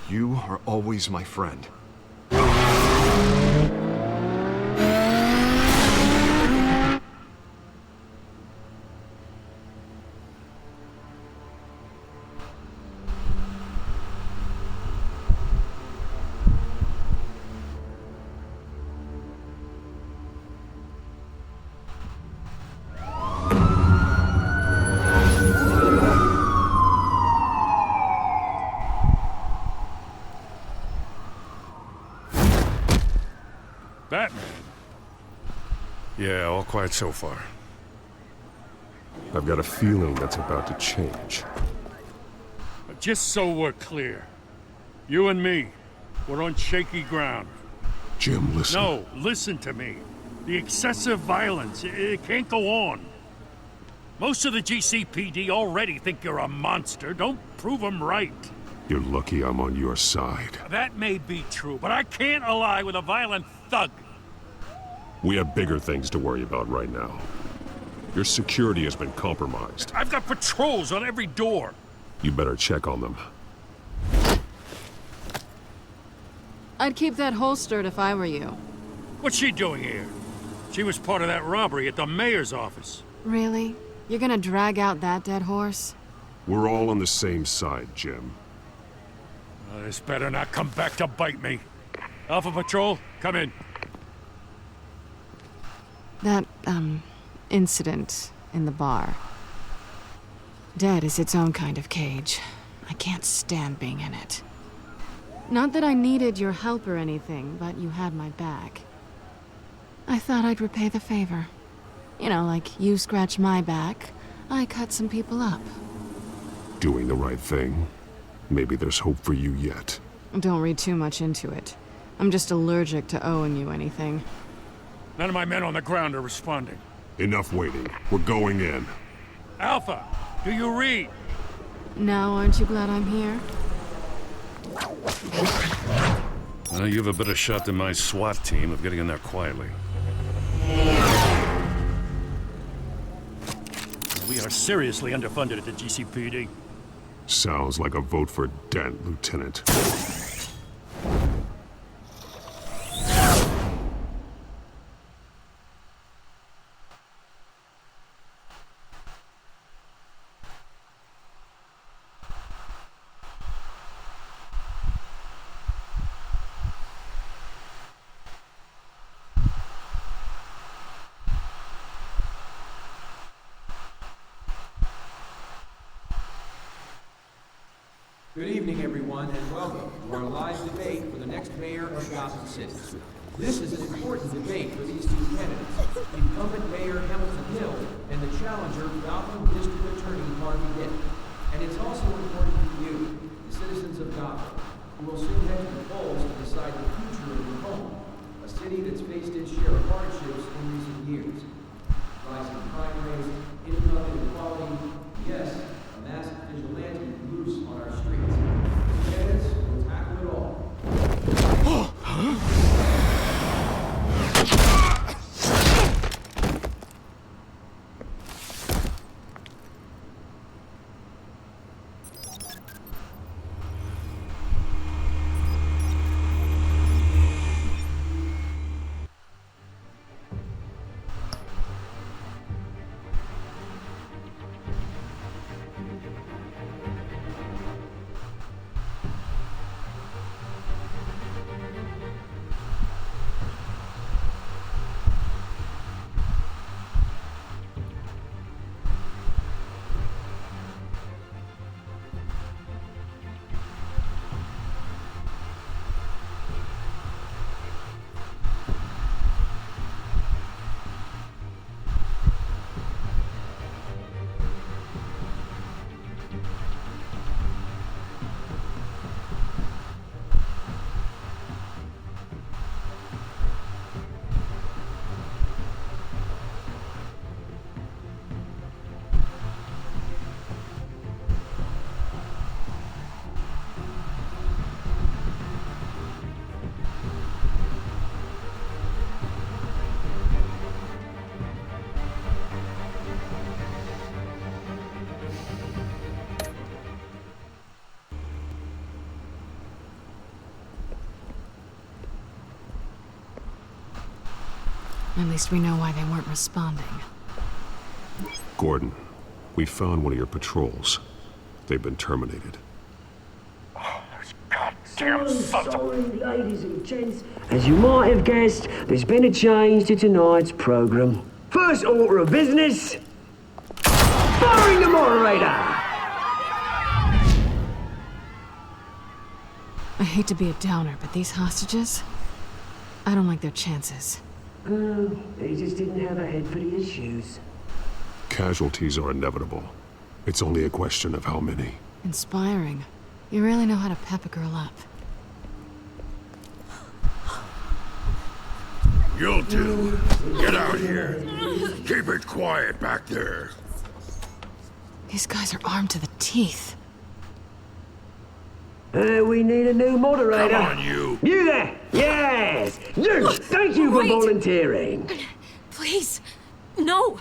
Speaker 3: you are always my friend.
Speaker 5: Batman? Yeah, all quiet so far.
Speaker 7: I've got a feeling that's about to change.
Speaker 5: Just so we're clear, you and me, we're on shaky ground.
Speaker 3: Jim, listen.
Speaker 5: No, listen to me. The excessive violence, it can't go on. Most of the GCPD already think you're a monster. Don't prove them right.
Speaker 3: You're lucky I'm on your side.
Speaker 5: That may be true, but I can't ally with a violent thug.
Speaker 3: We have bigger things to worry about right now. Your security has been compromised.
Speaker 5: I've got patrols on every door.
Speaker 3: You better check on them.
Speaker 18: I'd keep that holstered if I were you.
Speaker 5: What's she doing here? She was part of that robbery at the mayor's office.
Speaker 18: Really? You're gonna drag out that dead horse?
Speaker 3: We're all on the same side, Jim.
Speaker 5: This better not come back to bite me. Alpha Patrol, come in.
Speaker 18: That, incident in the bar. Dead is its own kind of cage. I can't stand being in it. Not that I needed your help or anything, but you had my back. I thought I'd repay the favor. You know, like you scratch my back, I cut some people up.
Speaker 3: Doing the right thing. Maybe there's hope for you yet.
Speaker 18: Don't read too much into it. I'm just allergic to owing you anything.
Speaker 5: None of my men on the ground are responding.
Speaker 3: Enough waiting. We're going in.
Speaker 5: Alpha, do you read?
Speaker 18: Now, aren't you glad I'm here?
Speaker 11: Well, you have a better shot than my SWAT team of getting in there quietly.
Speaker 5: We are seriously underfunded at the GCPD.
Speaker 3: Sounds like a vote for Dent, Lieutenant.
Speaker 22: Good evening, everyone, and welcome to our live debate for the next mayor of Gotham City. This is an important debate for these two candidates, incumbent Mayor Hamilton Hill and the challenger, Gotham District Attorney Harvey Dent. And it's also important for you, the citizens of Gotham, who will soon head to the polls to decide the future of your home, a city that's faced its share of hardships in recent years. Rising crime rates, income inequality, yes, a massive vigilante loose on our streets. Candidates will tackle it all.
Speaker 18: At least we know why they weren't responding.
Speaker 3: Gordon, we found one of your patrols. They've been terminated.
Speaker 2: Damn sorry, ladies and gents. As you might have guessed, there's been a change to tonight's program. First order of business, firing the moderator!
Speaker 18: I hate to be a downer, but these hostages, I don't like their chances.
Speaker 2: Oh, they just didn't have a head for the issues.
Speaker 3: Casualties are inevitable. It's only a question of how many.
Speaker 18: Inspiring. You really know how to pep a girl up.
Speaker 13: You'll do. Get out here. Keep it quiet back there.
Speaker 18: These guys are armed to the teeth.
Speaker 2: We need a new moderator.
Speaker 13: Come on, you.
Speaker 2: You there! Yes! You! Thank you for volunteering.
Speaker 4: Please, no.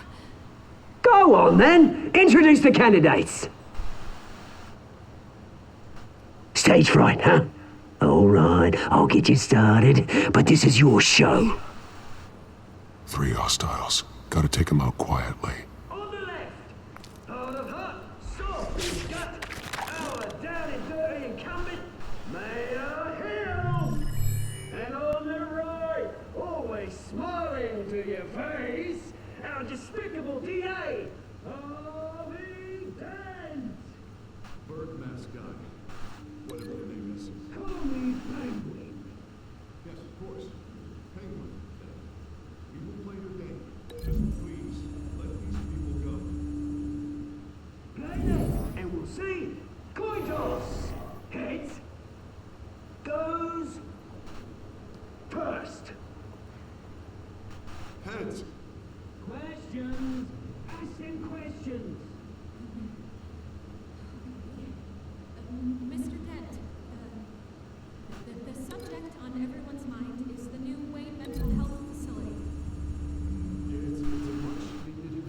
Speaker 2: Go on, then. Introduce the candidates. Stage fright, huh? All right, I'll get you started, but this is your show.
Speaker 3: 3 hostiles. Gotta take them out quietly.
Speaker 2: On the left, hard of heart, soft and gut, our down and dirty incumbent, Mayor Hill. And on the right, always smiling to your face, our despicable DA, Harvey Dent.
Speaker 3: Bird mascot. questions.
Speaker 2: Questions! Ask them questions!
Speaker 4: Mr. Dent, the subject on everyone's mind is the new Wayne Mental Health Facility.
Speaker 3: It's a much-needed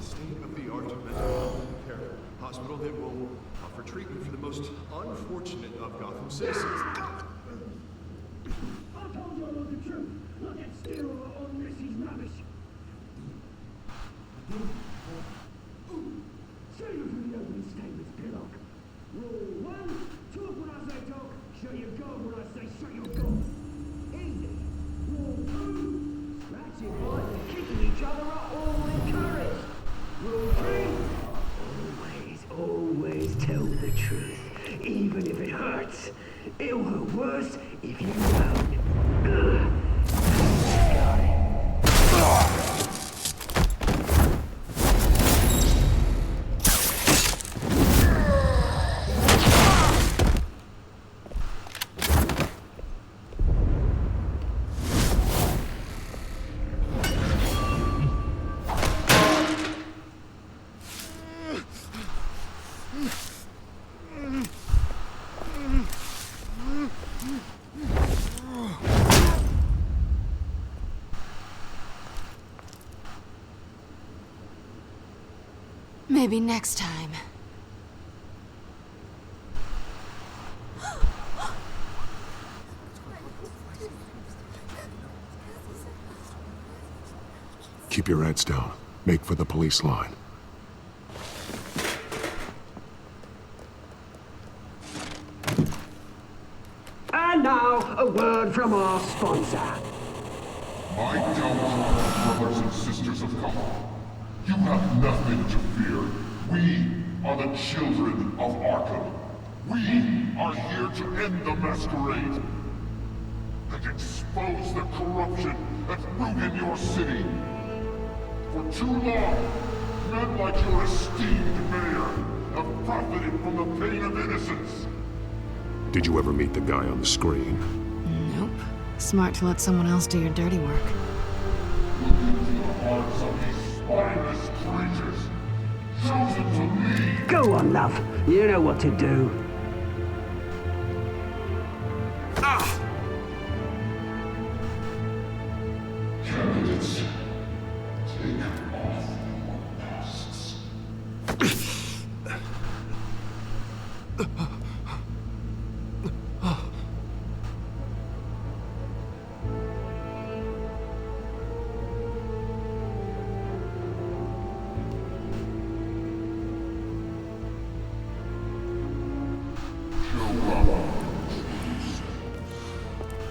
Speaker 3: state-of-the-art mental health care hospital that will offer treatment for the most unfortunate of Gotham citizens.
Speaker 2: I told you all the truth. Not that sterile or Mrs. rubbish. Show you through the opening statements, Pillock. Rule 1, talk when I say talk, shut your gob when I say shut your gob. Easy. Rule 2, scratching, biting, kicking each other are all encouraged. Rule 3, always tell the truth, even if it hurts. It'll hurt worse if you don't.
Speaker 18: Maybe next time.
Speaker 3: Keep your heads down. Make for the police line.
Speaker 2: And now, a word from our sponsor.
Speaker 6: My downfall, brothers and sisters of Gotham. You have nothing to fear. We are the children of Arkham. We are here to end the masquerade and expose the corruption that's rooted your city. For too long, men like your esteemed mayor have profited from the pain of innocence.
Speaker 3: Did you ever meet the guy on the screen?
Speaker 18: Nope. Smart to let someone else do your dirty work.
Speaker 6: Look into the hearts of these spineless creatures, chosen to lead.
Speaker 2: Go on, love. You know what to do.
Speaker 6: Candidates, take off your masks.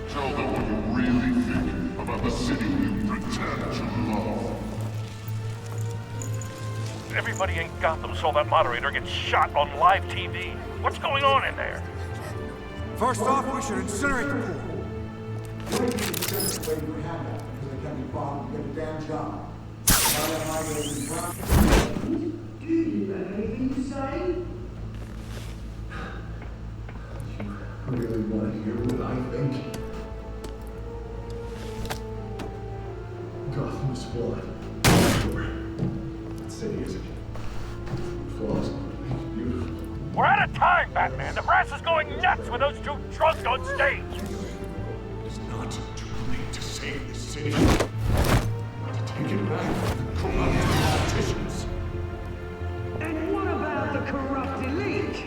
Speaker 6: Tell them what you really think about the city you pretend to love.
Speaker 5: Everybody in Gotham saw that moderator get shot on live TV. What's going on in there?
Speaker 19: First off, we should incinerate the pool.
Speaker 2: Do you have anything to say?
Speaker 3: I really want to hear what I think. Gotham is flawed. That city is flaws make it beautiful.
Speaker 5: We're out of time, Batman. The brass is going nuts with those two drunks on stage.
Speaker 3: It's not too late to save the city. To take it back from the corrupt politicians.
Speaker 2: And what about the corrupt elite?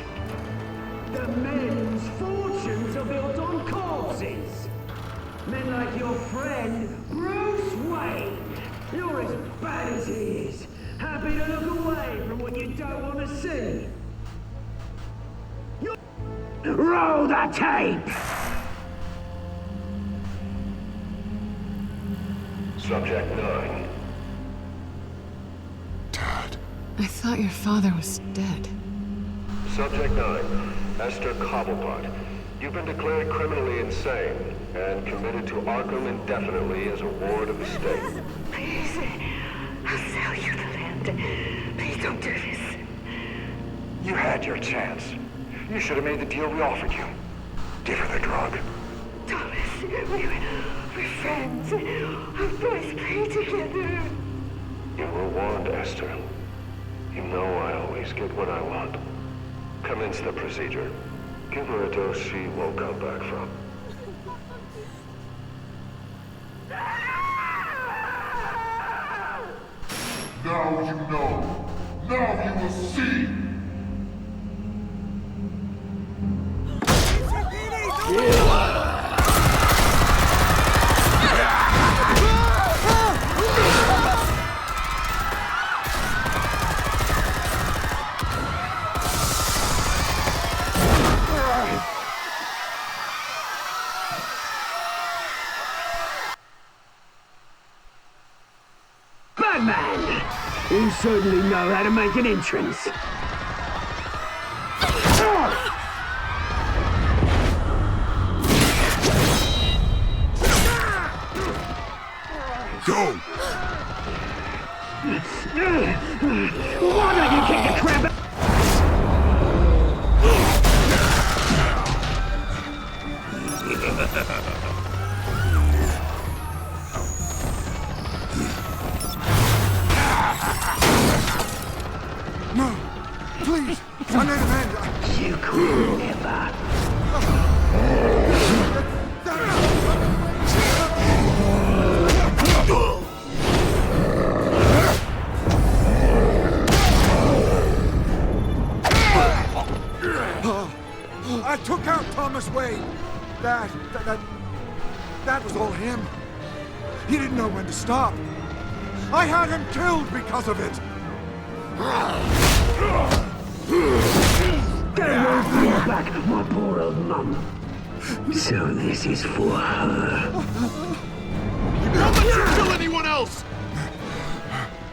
Speaker 2: The men whose fortunes are built on corpses. Men like your friend, Bruce Wayne. You're as bad as he is. Happy to look away from what you don't want to see. Roll the tape!
Speaker 14: Subject 9.
Speaker 3: Dad.
Speaker 18: I thought your father was dead.
Speaker 14: Subject 9. Esther Cobblepot. You've been declared criminally insane and committed to Arkham indefinitely as a ward of the state.
Speaker 2: Please, I'll sell you the land. Please don't do this.
Speaker 14: You had your chance. You should have made the deal we offered you. Give her the drug.
Speaker 2: Thomas,
Speaker 10: We're friends. Our first play together.
Speaker 14: You were warned, Esther. You know I always get what I want. Commence the procedure. Give her a dose she won't come back from.
Speaker 6: Now you know. Now you will see.
Speaker 2: Batman! You certainly know how to make an entrance.
Speaker 6: Go!
Speaker 2: Why don't you kick the crap out?
Speaker 19: No, please, I need a hand.
Speaker 2: You could never.
Speaker 19: I took out Thomas Wayne. That was all him. He didn't know when to stop. I had him killed because of it.
Speaker 2: Don't want to bring back my poor old mum. So this is for her.
Speaker 6: Don't let you kill anyone else!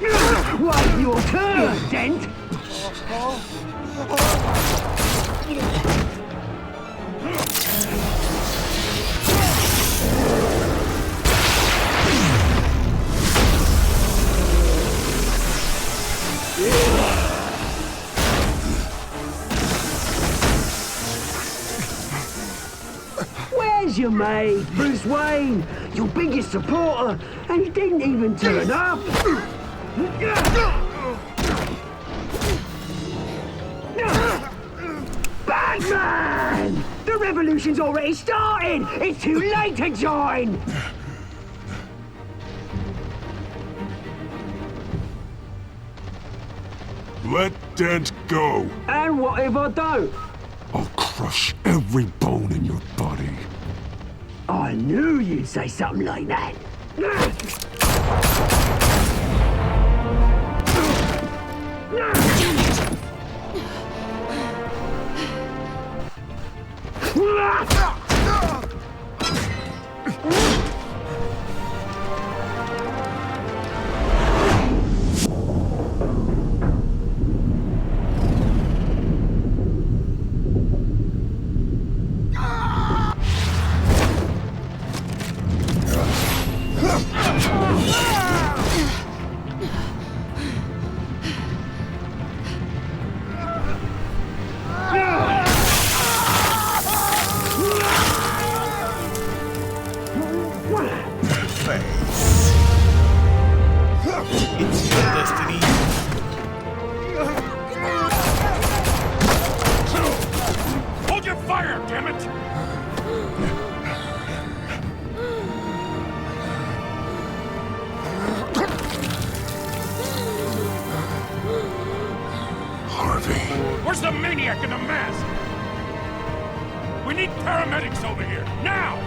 Speaker 2: Wait your turn, Dent! Where's your mate, Bruce Wayne? Your biggest supporter, and he didn't even turn up. Batman! The revolution's already started! It's too late to join!
Speaker 3: Let Dent go.
Speaker 2: And what if I don't?
Speaker 3: I'll crush every bone in your body.
Speaker 2: I knew you'd say something like that.
Speaker 1: It's your destiny.
Speaker 5: Hold your fire, damn it!
Speaker 3: Harvey.
Speaker 5: Where's the maniac in the mask? We need paramedics over here, now!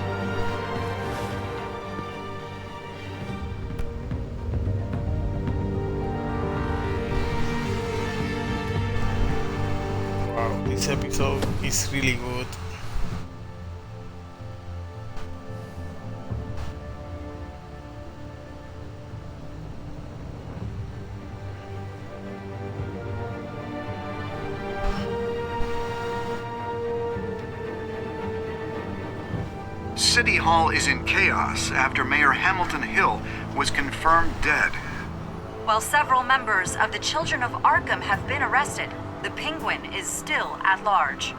Speaker 1: Wow, this episode is really good.
Speaker 21: City Hall is in chaos after Mayor Hamilton Hill was confirmed dead.
Speaker 20: While several members of the Children of Arkham have been arrested, the Penguin is still at large.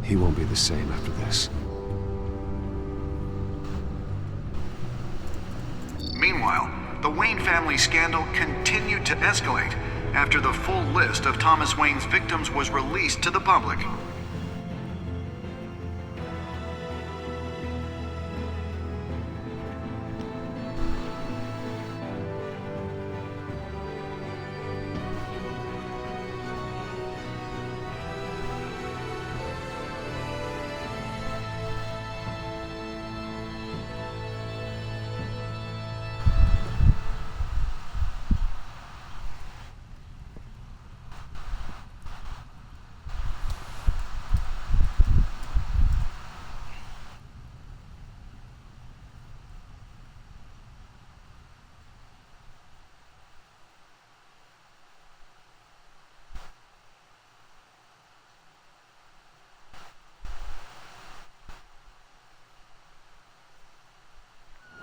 Speaker 7: He won't be the same after this.
Speaker 21: Meanwhile, the Wayne family scandal continued to escalate after the full list of Thomas Wayne's victims was released to the public.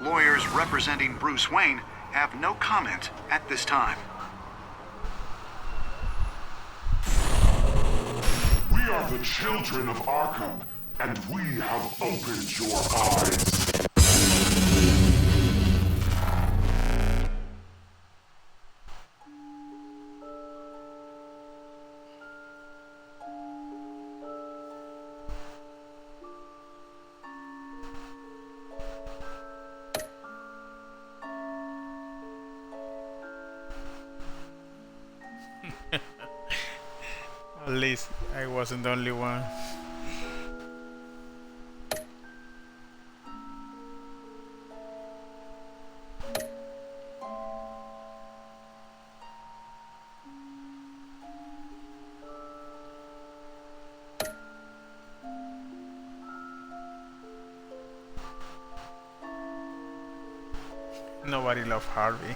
Speaker 21: Lawyers representing Bruce Wayne have no comment at this time.
Speaker 6: We are the children of Arkham, and we have opened your eyes.
Speaker 1: At least I wasn't the only one. Nobody loved Harvey.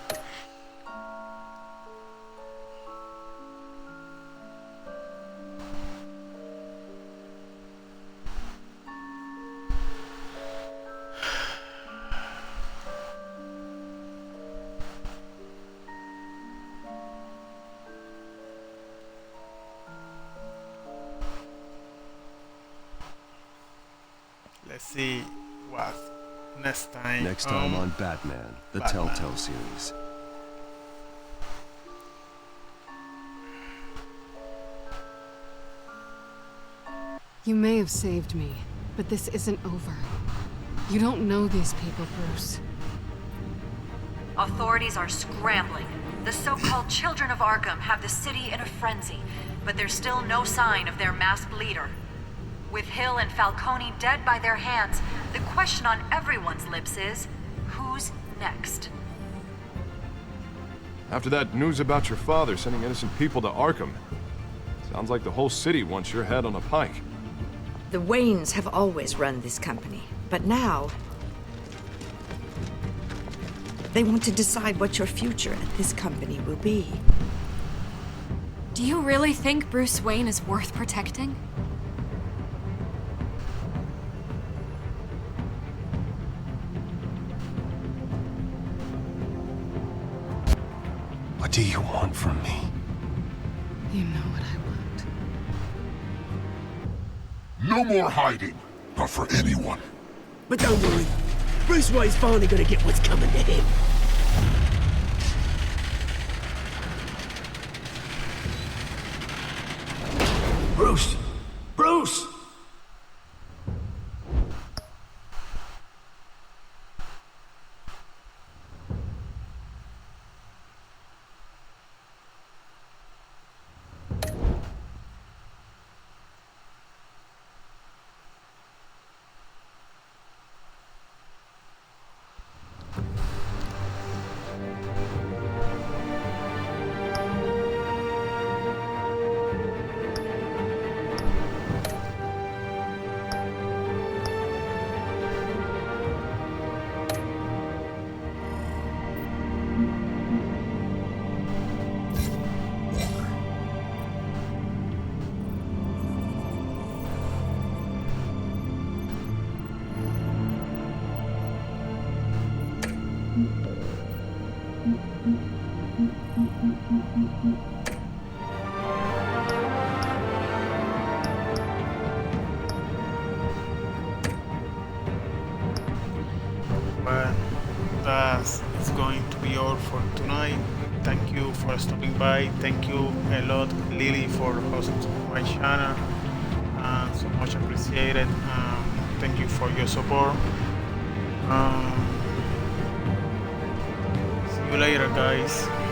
Speaker 1: Let's see what next time.
Speaker 7: Next time on Batman, the Telltale series.
Speaker 18: You may have saved me, but this isn't over. You don't know these people, Bruce.
Speaker 20: Authorities are scrambling. The so-called Children of Arkham have the city in a frenzy, but there's still no sign of their masked leader. With Hill and Falcone dead by their hands, the question on everyone's lips is, who's next?
Speaker 12: After that news about your father sending innocent people to Arkham, sounds like the whole city wants your head on a pike.
Speaker 17: The Waynes have always run this company, but now they want to decide what your future at this company will be.
Speaker 4: Do you really think Bruce Wayne is worth protecting?
Speaker 7: What do you want from me?
Speaker 18: You know what I want.
Speaker 6: No more hiding, not for anyone.
Speaker 2: But don't worry, Bruce Wayne's finally gonna get what's coming to him. Bruce! Bruce!
Speaker 1: for stopping by. Thank you a lot, Lily, for hosting my channel. So much appreciated. Thank you for your support. See you later, guys.